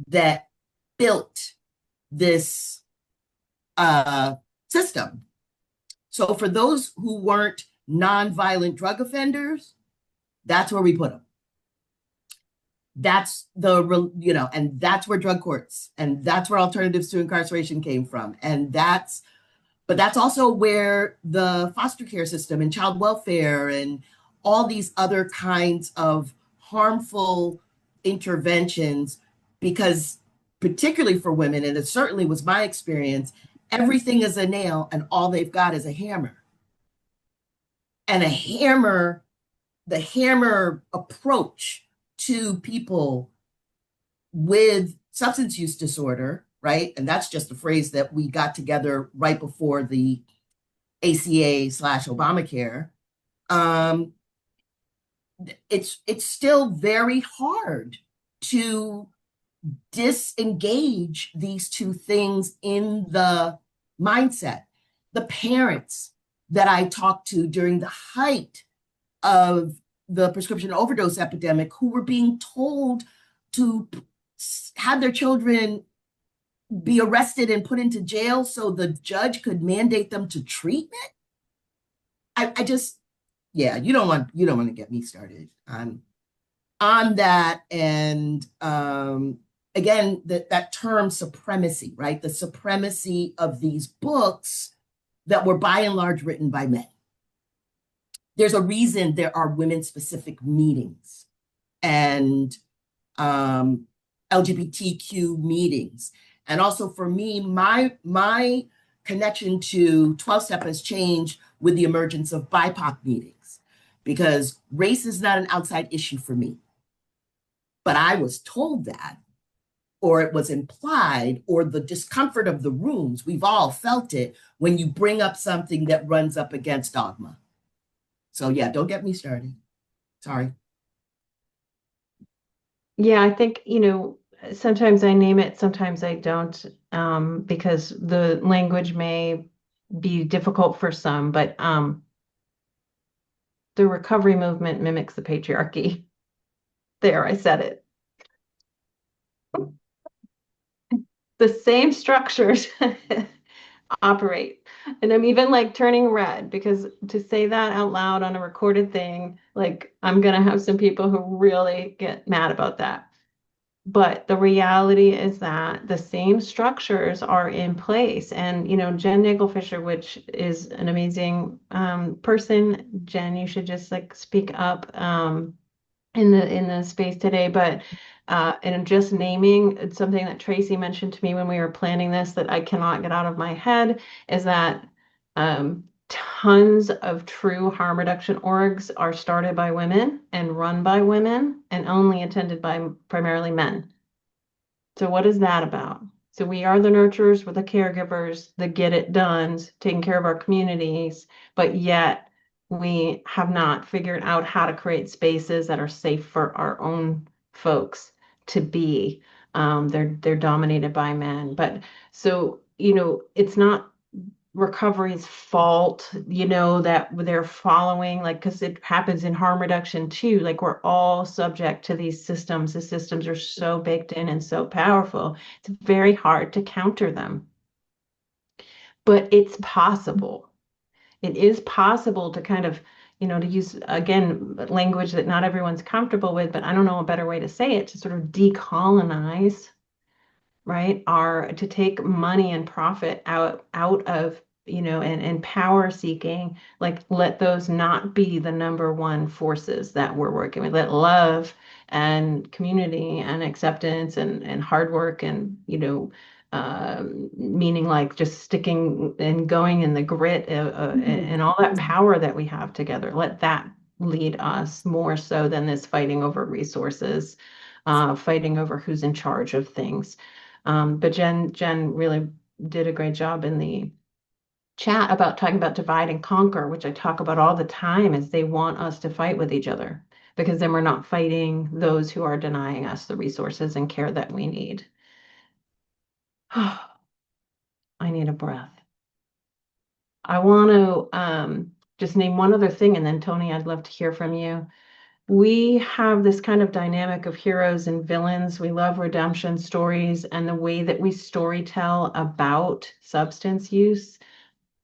that built this system. So for those who weren't nonviolent drug offenders, that's where we put them. that's and that's where drug courts and that's where alternatives to incarceration came from. But that's also where the foster care system and child welfare and all these other kinds of harmful interventions, because particularly for women, and it certainly was my experience, everything is a nail and all they've got is a hammer. And the hammer approach to people with substance use disorder, right? And that's just a phrase that we got together right before the ACA/Obamacare. It's still very hard to disengage these two things in the mindset. The parents that I talked to during the height of the prescription overdose epidemic, who were being told to have their children be arrested and put into jail so the judge could mandate them to treatment. I just, yeah, you don't want to get me started on that. And again, that term supremacy, right? The supremacy of these books that were by and large written by men. There's a reason there are women-specific meetings and LGBTQ meetings. And also for me, my connection to 12-step has changed with the emergence of BIPOC meetings, because race is not an outside issue for me. But I was told that, or it was implied, or the discomfort of the rooms, we've all felt it when you bring up something that runs up against dogma. So yeah, don't get me started. Sorry. Yeah, I think, sometimes I name it, sometimes I don't, because the language may be difficult for some, but the recovery movement mimics the patriarchy. There, I said it. The same structures operate. And I'm even like turning red, because to say that out loud on a recorded thing, like I'm going to have some people who really get mad about that. But the reality is that the same structures are in place. And, Jen Nagelfisher, which is an amazing person. Jen, you should just like speak up in the space today. But and just naming something that Tracie mentioned to me when we were planning this that I cannot get out of my head is that tons of true harm reduction orgs are started by women and run by women and only attended by primarily men. So what is that about? So we are the nurturers, we're the caregivers, the get it done, taking care of our communities, but yet we have not figured out how to create spaces that are safe for our own folks to be. They're dominated by men. But so, it's not recovery's fault, that they're following, like, because it happens in harm reduction too. Like, we're all subject to these systems. The systems are so baked in and so powerful. It's very hard to counter them. But it's possible. It is possible to kind of, to use, again, language that not everyone's comfortable with, but I don't know a better way to say it, to sort of decolonize, right, are to take money and profit out of, and power seeking, like let those not be the number one forces that we're working with. Let love and community and acceptance and hard work and, meaning like just sticking and going in the grit and all that power that we have together. Let that lead us more so than this fighting over resources, fighting over who's in charge of things. But Jen really did a great job in the chat about talking about divide and conquer, which I talk about all the time, is they want us to fight with each other, because then we're not fighting those who are denying us the resources and care that we need. I need a breath. I want to just name one other thing, and then Tony, I'd love to hear from you. We have this kind of dynamic of heroes and villains. We love redemption stories, and the way that we storytell about substance use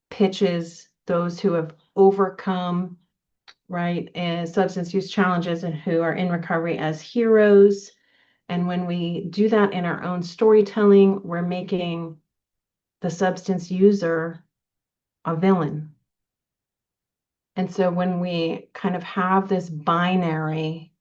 pitches those who have overcome, right, and substance use challenges and who are in recovery as heroes. And when we do that in our own storytelling, we're making the substance user a villain. And so when we kind of have this binary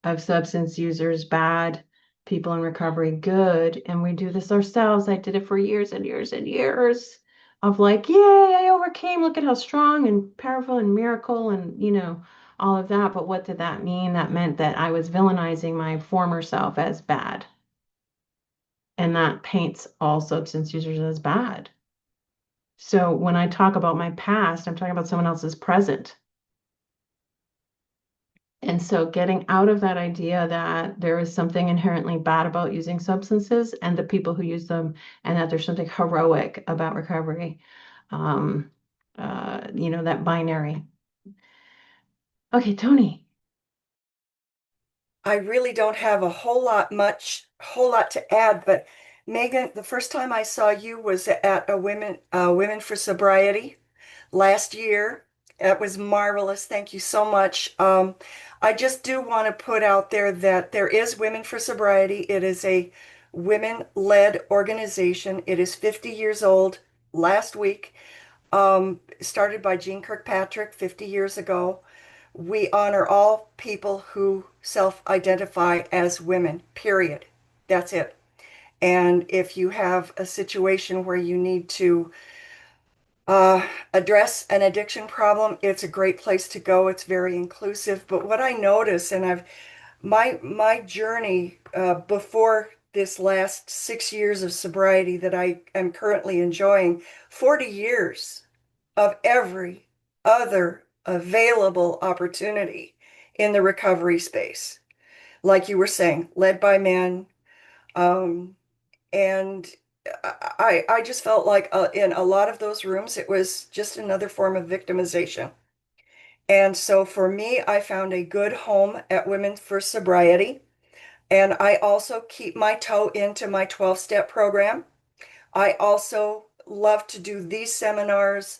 of substance users bad, people in recovery good, and we do this ourselves. I did it for years and years and years of like, yay, I overcame. Look at how strong and powerful and miracle and, all of that. But what did that mean? That meant that I was villainizing my former self as bad. And that paints all substance users as bad. So when I talk about my past, I'm talking about someone else's present. And so getting out of that idea that there is something inherently bad about using substances and the people who use them, and that there's something heroic about recovery, that binary. Okay, Tony. I really don't have a whole lot to add, but Meghann, the first time I saw you was at a Women for Sobriety last year. It was marvelous. Thank you so much. I just do want to put out there that there is Women for Sobriety. It is a women-led organization. It is 50 years old last week, started by Jean Kirkpatrick 50 years ago. We honor all people who self-identify as women, period. That's it. And if you have a situation where you need to address an addiction problem, it's a great place to go. It's very inclusive. But what I notice, and my journey before this last 6 years of sobriety that I am currently enjoying, 40 years of every other available opportunity in the recovery space. Like you were saying, led by men. And I just felt like in a lot of those rooms, it was just another form of victimization. And so for me, I found a good home at Women for Sobriety. And I also keep my toe into my 12-step program. I also love to do these seminars,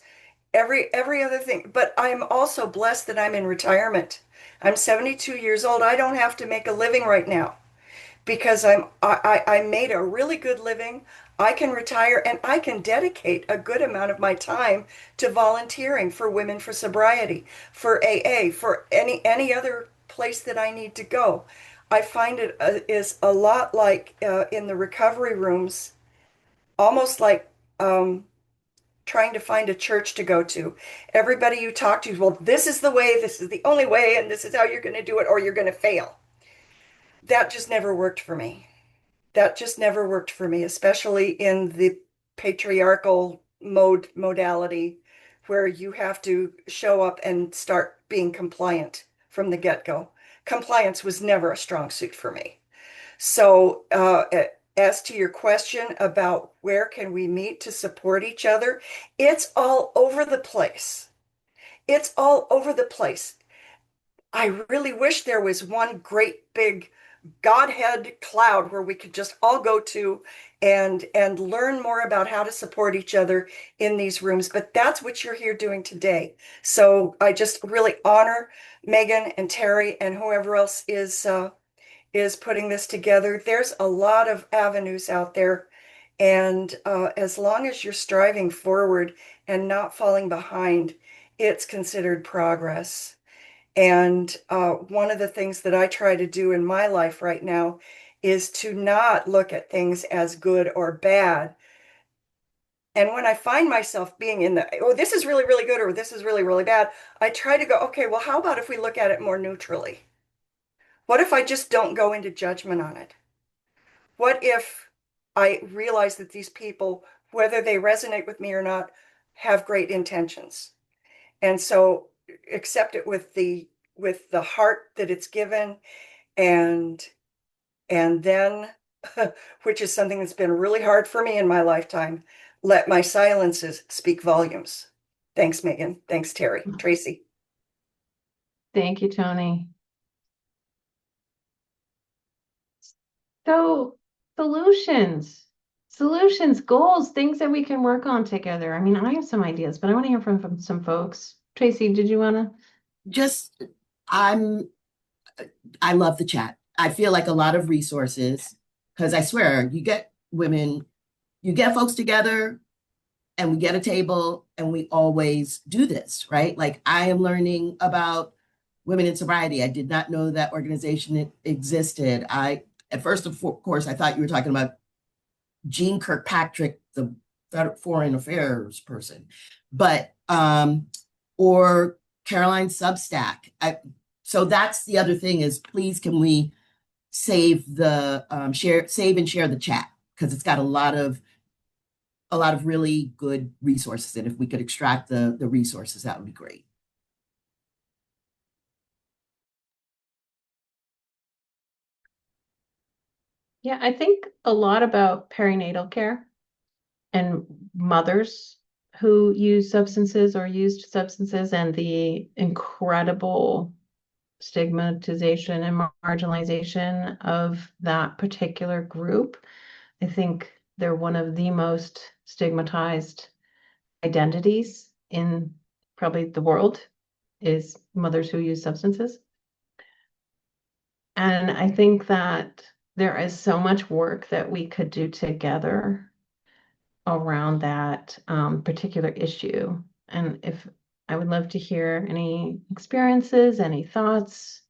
every other thing. But I'm also blessed that I'm in retirement. I'm 72 years old. I don't have to make a living right now because I made a really good living. I can retire and I can dedicate a good amount of my time to volunteering for Women for Sobriety, for AA, for any other place that I need to go. I find it is a lot like in the recovery rooms, almost like trying to find a church to go to. Everybody you talk to, well, this is the way, this is the only way, and this is how you're going to do it, or you're going to fail. That just never worked for me. That just never worked for me, especially in the patriarchal modality where you have to show up and start being compliant from the get-go. Compliance was never a strong suit for me. So, as to your question about where can we meet to support each other, it's all over the place. It's all over the place. I really wish there was one great big Godhead cloud where we could just all go to and learn more about how to support each other in these rooms. But that's what you're here doing today. So I just really honor Meghann and Terry and whoever else is putting this together. There's a lot of avenues out there. And as long as you're striving forward and not falling behind, it's considered progress. And one of the things that I try to do in my life right now is to not look at things as good or bad. And when I find myself being in the, oh, this is really, really good, or this is really, really bad, I try to go, okay, well, how about if we look at it more neutrally? What if I just don't go into judgment on it? What if I realize that these people, whether they resonate with me or not, have great intentions? And so accept it with the heart that it's given, and then which is something that's been really hard for me in my lifetime, let my silences speak volumes. Thanks, Meghann. Thanks, Terry. Tracie. Thank you, Tony. So solutions, goals, things that we can work on together. I mean, I have some ideas, but I want to hear from some folks. Tracie, did you want to? I love the chat. I feel like a lot of resources, because I swear, you get folks together and we get a table and we always do this, right? Like I am learning about women in sobriety. I did not know that organization existed. At first, of course, I thought you were talking about Jean Kirkpatrick, the foreign affairs person, but or Caroline Substack. So that's the other thing is, please, can we save and share the chat, because it's got a lot of really good resources, and if we could extract the resources, that would be great. Yeah, I think a lot about perinatal care and mothers who use substances or used substances, and the incredible stigmatization and marginalization of that particular group. I think they're one of the most stigmatized identities in probably the world, is mothers who use substances. And I think that there is so much work that we could do together around that particular issue. And if I would love to hear any experiences, any thoughts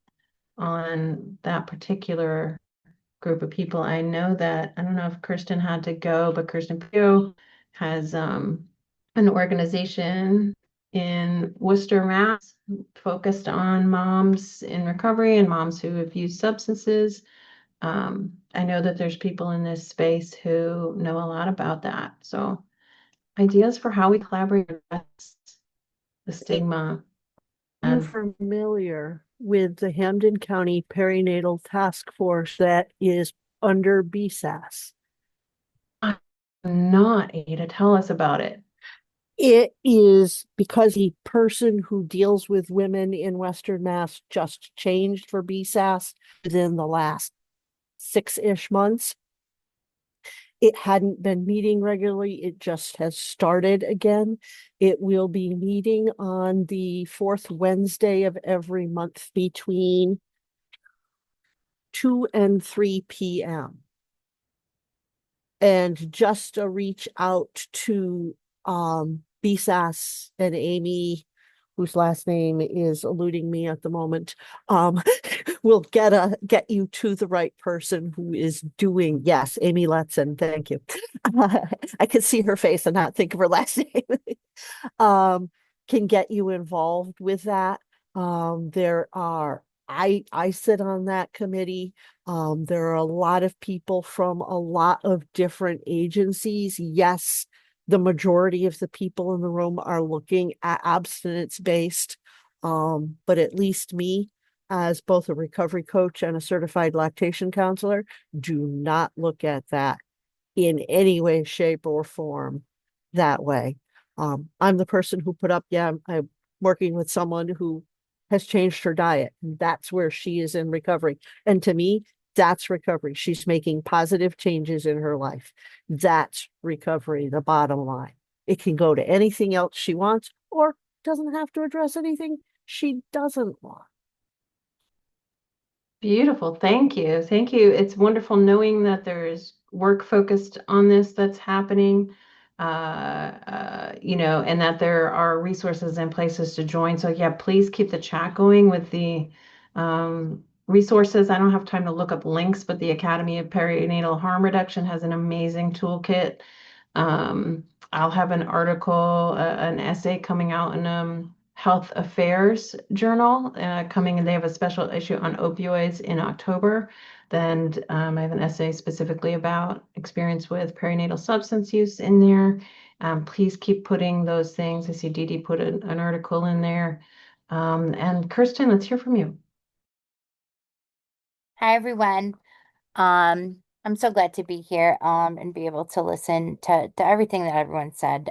on that particular group of people. I know that, I don't know if Kirsten had to go, but Kirsten Pugh has an organization in Worcester, Mass, focused on moms in recovery and moms who have used substances. I know that there's people in this space who know a lot about that. So ideas for how we collaborate with the stigma. You familiar with the Hampden County Perinatal Task Force that is under BSAS? I'm not, Ada. Tell us about it. It is because the person who deals with women in Western Mass just changed for BSAS within the last 6-ish months. It hadn't been meeting regularly. It just has started again. It will be meeting on the fourth Wednesday of every month between 2 and 3 p.m. And just a reach out to BSAS and Amy, whose last name is eluding me at the moment, will get you to the right person who is doing, yes, Amy Letson, thank you. I could see her face and not think of her last name. Can get you involved with that. There are I sit on that committee. There are a lot of people from a lot of different agencies. Yes, the majority of the people in the room are looking at abstinence-based, but at least me, as both a recovery coach and a certified lactation counselor, do not look at that in any way, shape, or form that way. I'm the person who put up, yeah, I'm working with someone who has changed her diet. That's where she is in recovery. And to me, that's recovery. She's making positive changes in her life. That's recovery, the bottom line. It can go to anything else she wants, or doesn't have to address anything she doesn't want. Beautiful. Thank you. Thank you. It's wonderful knowing that there's work focused on this that's happening, and that there are resources and places to join. So yeah, please keep the chat going with the resources. I don't have time to look up links, but the Academy of Perinatal Harm Reduction has an amazing toolkit. I'll have an article, an essay coming out in Health Affairs Journal coming, and they have a special issue on opioids in October. Then I have an essay specifically about experience with perinatal substance use in there. Please keep putting those things. I see Dee Dee put an article in there. And Kirsten, let's hear from you. Hi, everyone. I'm so glad to be here and be able to listen to everything that everyone said.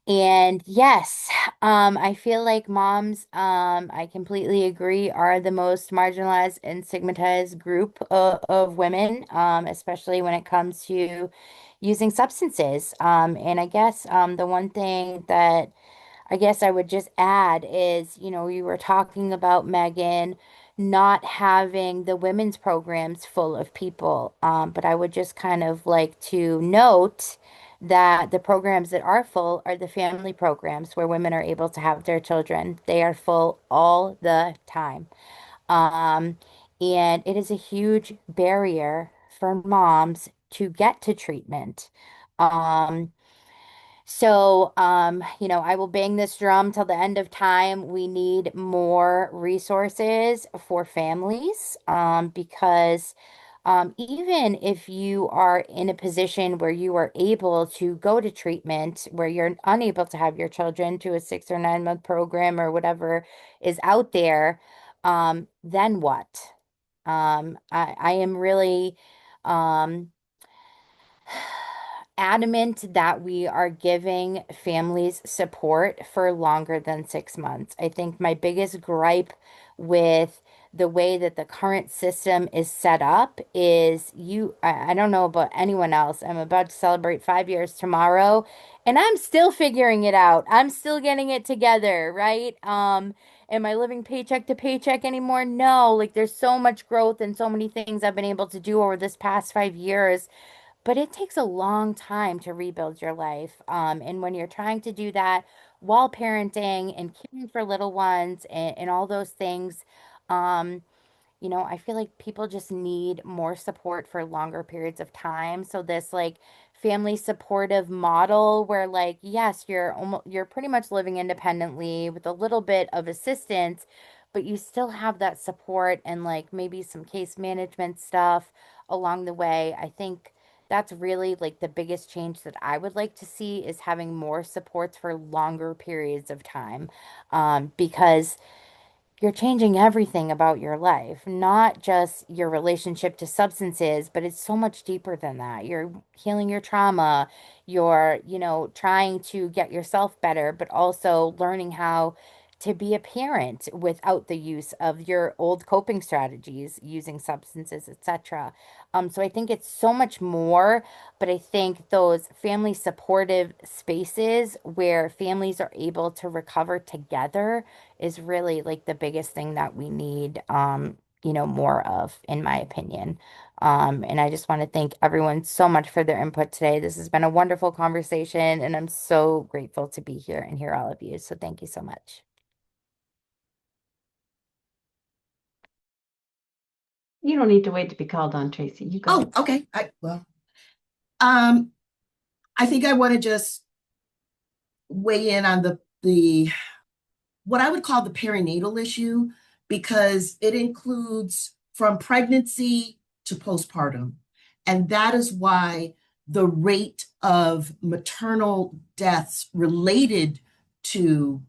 And yes, I feel like moms, I completely agree, are the most marginalized and stigmatized group of women, especially when it comes to using substances. And I guess the one thing that I guess I would just add is, you were talking about Meghann, not having the women's programs full of people. But I would just kind of like to note that the programs that are full are the family programs where women are able to have their children. They are full all the time. Um, and it is a huge barrier for moms to get to treatment. Um, I will bang this drum till the end of time. We need more resources for families, because even if you are in a position where you are able to go to treatment, where you're unable to have your children to a 6 or 9 month program or whatever is out there, then what? I am really, um, adamant that we are giving families support for longer than 6 months. I think my biggest gripe with the way that the current system is set up is I don't know about anyone else. I'm about to celebrate 5 years tomorrow, and I'm still figuring it out. I'm still getting it together, right? Am I living paycheck to paycheck anymore? No, like there's so much growth and so many things I've been able to do over this past 5 years, but it takes a long time to rebuild your life. And when you're trying to do that while parenting and caring for little ones and all those things, um, I feel like people just need more support for longer periods of time. So this like family supportive model where like yes, you're pretty much living independently with a little bit of assistance, but you still have that support and like maybe some case management stuff along the way. I think that's really like the biggest change that I would like to see is having more supports for longer periods of time. Because you're changing everything about your life, not just your relationship to substances, but it's so much deeper than that. You're healing your trauma, you're, trying to get yourself better, but also learning how to be a parent without the use of your old coping strategies, using substances, etc. So I think it's so much more, but I think those family supportive spaces where families are able to recover together is really like the biggest thing that we need, more of, in my opinion. And I just want to thank everyone so much for their input today. This has been a wonderful conversation, and I'm so grateful to be here and hear all of you. So thank you so much. You don't need to wait to be called on, Tracie. You go. Oh, okay. Um, I think I want to just weigh in on the what I would call the perinatal issue, because it includes from pregnancy to postpartum. And that is why the rate of maternal deaths related to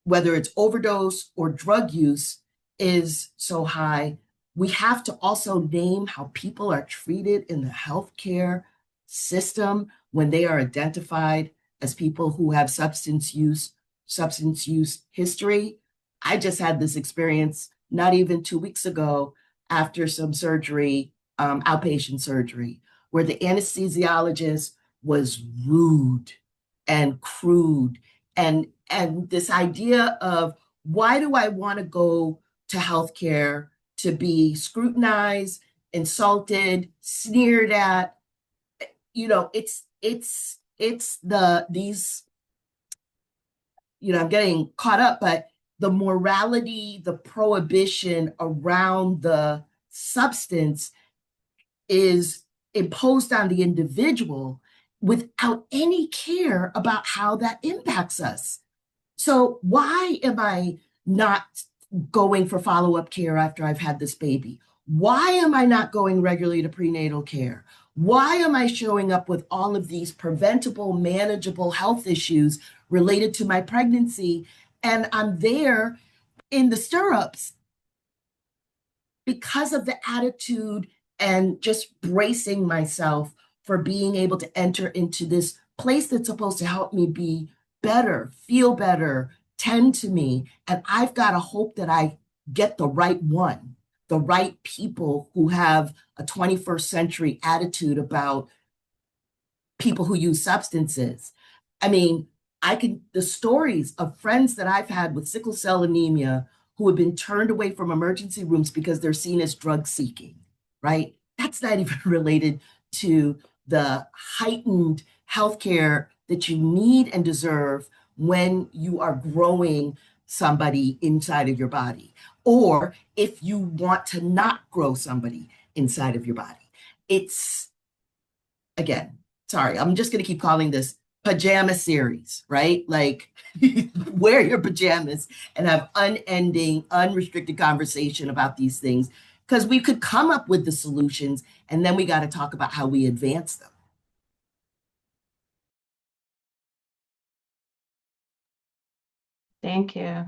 whether it's overdose or drug use is so high. We have to also name how people are treated in the healthcare system when they are identified as people who have substance use history. I just had this experience not even 2 weeks ago after some surgery, outpatient surgery, where the anesthesiologist was rude and crude, and this idea of why do I want to go to healthcare to be scrutinized, insulted, sneered at? It's these, I'm getting caught up, but the morality, the prohibition around the substance is imposed on the individual without any care about how that impacts us. So why am I not going for follow-up care after I've had this baby? Why am I not going regularly to prenatal care? Why am I showing up with all of these preventable, manageable health issues related to my pregnancy? And I'm there in the stirrups because of the attitude and just bracing myself for being able to enter into this place that's supposed to help me be better, feel better, tend to me. And I've got to hope that I get the right one, the right people who have a 21st century attitude about people who use substances. I mean, the stories of friends that I've had with sickle cell anemia who have been turned away from emergency rooms because they're seen as drug seeking, right? That's not even related to the heightened healthcare that you need and deserve when you are growing somebody inside of your body, or if you want to not grow somebody inside of your body. It's, again, sorry, I'm just going to keep calling this pajama series, right? Like, wear your pajamas and have unending, unrestricted conversation about these things, because we could come up with the solutions and then we got to talk about how we advance them. Thank you.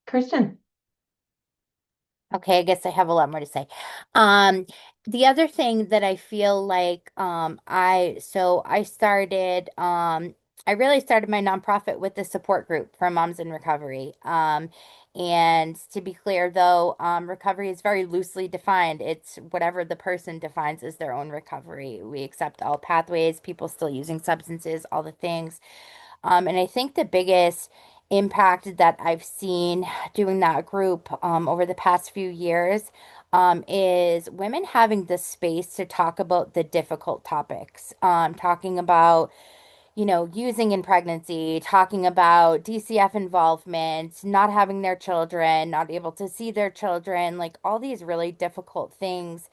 Kristen. Okay, I guess I have a lot more to say. Um, the other thing that I feel like I really started my nonprofit with the support group for moms in recovery. And to be clear though, recovery is very loosely defined. It's whatever the person defines as their own recovery. We accept all pathways, people still using substances, all the things. And I think the biggest impact that I've seen doing that group over the past few years is women having the space to talk about the difficult topics, talking about, using in pregnancy, talking about DCF involvement, not having their children, not able to see their children, like all these really difficult things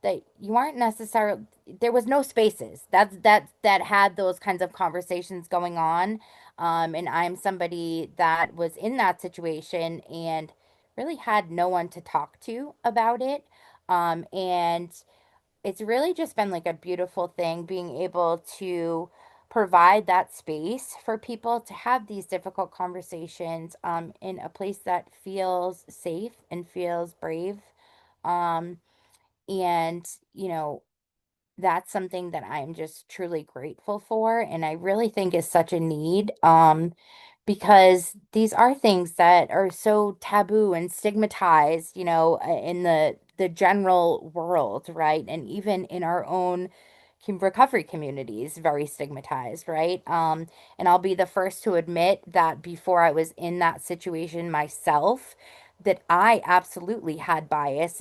that you aren't necessarily, there was no spaces that had those kinds of conversations going on. And I'm somebody that was in that situation and really had no one to talk to about it. And it's really just been like a beautiful thing being able to provide that space for people to have these difficult conversations in a place that feels safe and feels brave. Um, and, that's something that I'm just truly grateful for. And I really think is such a need. Because these are things that are so taboo and stigmatized, in the general world, right? And even in our own recovery communities, very stigmatized, right? And I'll be the first to admit that before I was in that situation myself, that I absolutely had bias,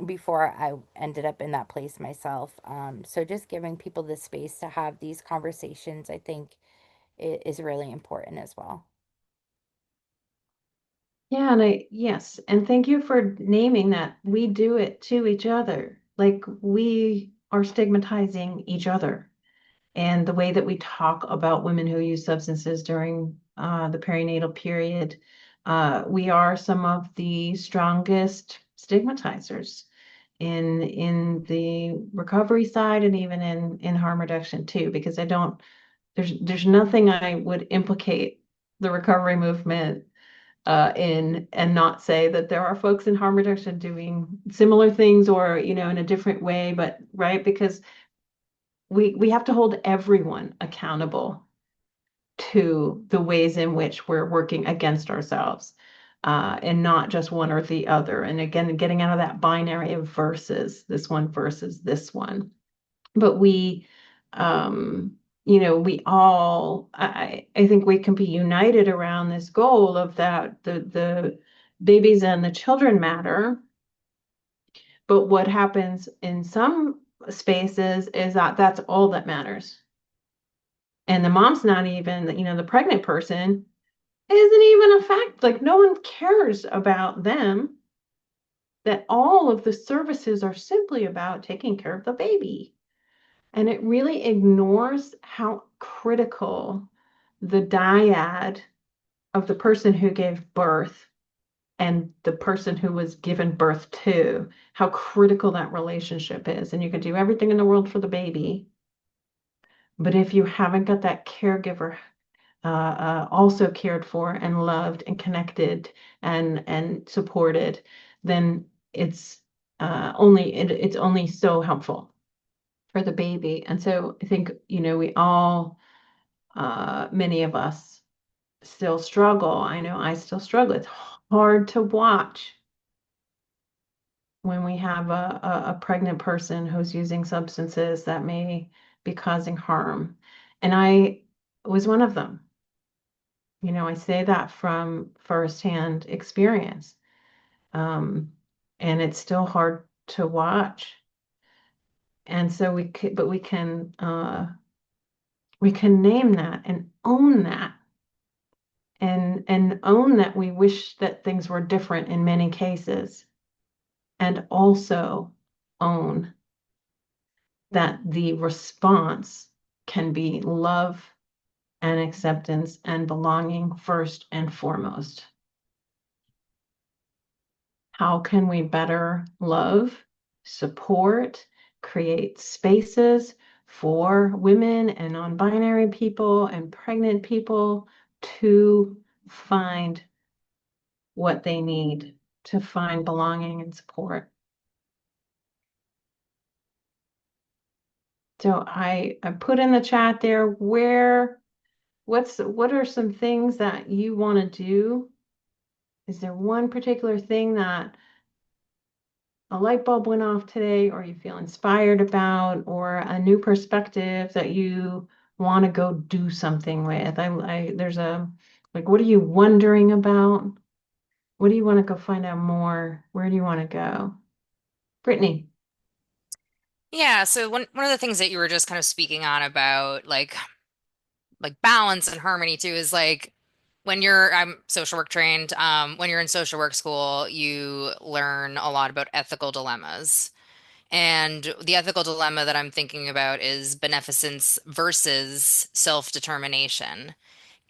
before I ended up in that place myself. So just giving people the space to have these conversations, I think is really important as well. Yeah, yes, and thank you for naming that. We do it to each other. Like we are stigmatizing each other. And the way that we talk about women who use substances during the perinatal period, we are some of the strongest stigmatizers in the recovery side and even in harm reduction too, because there's nothing I would implicate the recovery movement in and not say that there are folks in harm reduction doing similar things or in a different way, but right, because we have to hold everyone accountable to the ways in which we're working against ourselves, and not just one or the other. And again, getting out of that binary of versus this one versus this one. But we all, I think we can be united around this goal of that the babies and the children matter. But what happens in some spaces is that that's all that matters. And the mom's not even, the pregnant person isn't even a fact. Like no one cares about them. That all of the services are simply about taking care of the baby. And it really ignores how critical the dyad of the person who gave birth and the person who was given birth to, how critical that relationship is. And you can do everything in the world for the baby. But if you haven't got that caregiver also cared for and loved and connected and supported, then it's only so helpful for the baby. And so I think, we all, many of us still struggle. I know I still struggle. It's hard to watch when we have a pregnant person who's using substances that may be causing harm. And I was one of them. I say that from firsthand experience. And it's still hard to watch. And so but we can name that and own that and own that we wish that things were different in many cases, and also own that the response can be love and acceptance and belonging first and foremost. How can we better love, support, create spaces for women and non-binary people and pregnant people to find what they need, to find belonging and support? So I put in the chat there what are some things that you want to do? Is there one particular thing that a light bulb went off today, or you feel inspired about, or a new perspective that you want to go do something with? There's what are you wondering about? What do you want to go find out more? Where do you want to go? Brittany. Yeah, so one of the things that you were just kind of speaking on about like balance and harmony too is like when I'm social work trained, when you're in social work school, you learn a lot about ethical dilemmas. And the ethical dilemma that I'm thinking about is beneficence versus self-determination.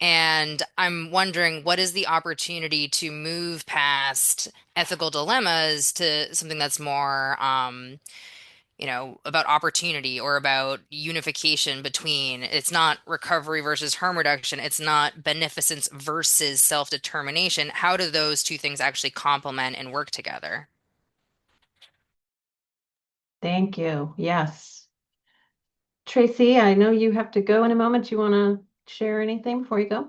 And I'm wondering, what is the opportunity to move past ethical dilemmas to something that's more, about opportunity or about unification between, it's not recovery versus harm reduction, it's not beneficence versus self-determination. How do those two things actually complement and work together? Thank you. Yes. Tracie, I know you have to go in a moment. You want to share anything before you go?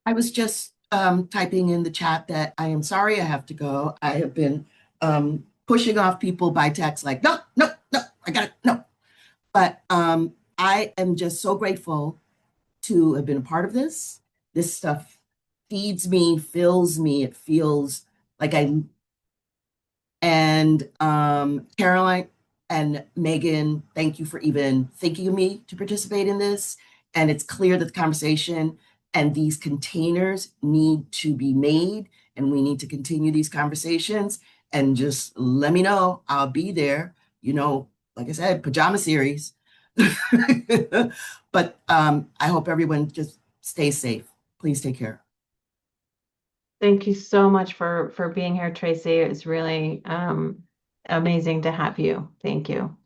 I was just typing in the chat that I am sorry I have to go. I have been pushing off people by text like, no, no, no, I got it, no. But I am just so grateful to have been a part of this. This stuff feeds me, fills me. It feels like and Caroline and Meghann, thank you for even thinking of me to participate in this. And it's clear that the conversation and these containers need to be made, and we need to continue these conversations. And just let me know, I'll be there. Like I said, pajama series. But I hope everyone just stays safe. Please take care. Thank you so much for being here, Tracie. It's really amazing to have you. Thank you.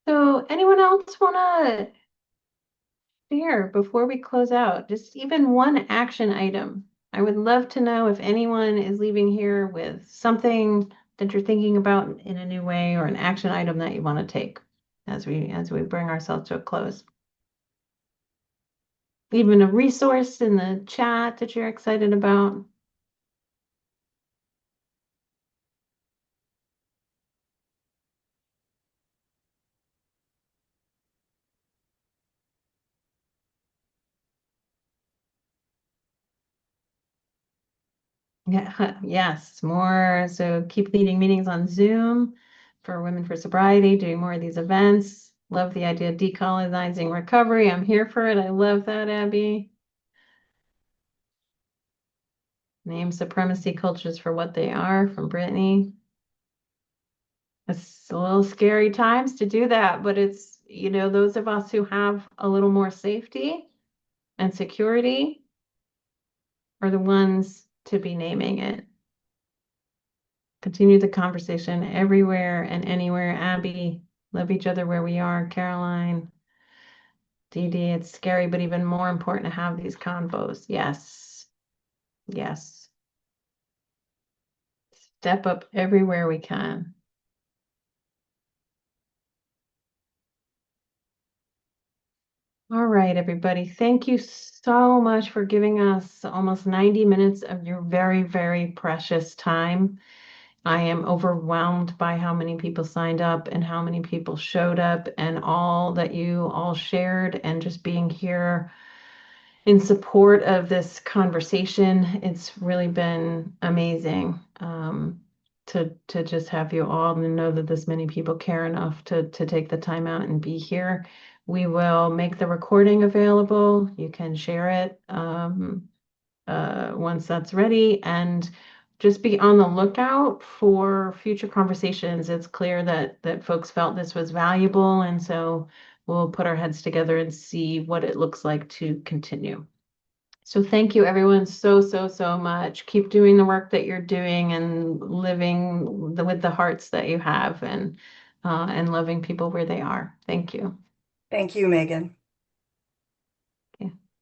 So anyone else want to share before we close out? Just even one action item. I would love to know if anyone is leaving here with something that you're thinking about in a new way, or an action item that you want to take as we bring ourselves to a close. Even a resource in the chat that you're excited about. Yeah, yes, more. So keep leading meetings on Zoom for Women for Sobriety, doing more of these events. Love the idea of decolonizing recovery. I'm here for it. I love that, Abby. Name supremacy cultures for what they are, from Brittany. It's a little scary times to do that, but it's, those of us who have a little more safety and security are the ones to be naming it. Continue the conversation everywhere and anywhere. Abby, love each other where we are. Caroline, Dee Dee, it's scary, but even more important to have these convos. Yes. Yes. Step up everywhere we can. All right, everybody. Thank you so much for giving us almost 90 minutes of your very, very precious time. I am overwhelmed by how many people signed up and how many people showed up and all that you all shared and just being here in support of this conversation. It's really been amazing to just have you all and know that this many people care enough to take the time out and be here. We will make the recording available. You can share it once that's ready, and just be on the lookout for future conversations. It's clear that folks felt this was valuable, and so we'll put our heads together and see what it looks like to continue. So thank you everyone so much. Keep doing the work that you're doing and living with the hearts that you have and loving people where they are. Thank you. Thank you, Meghann.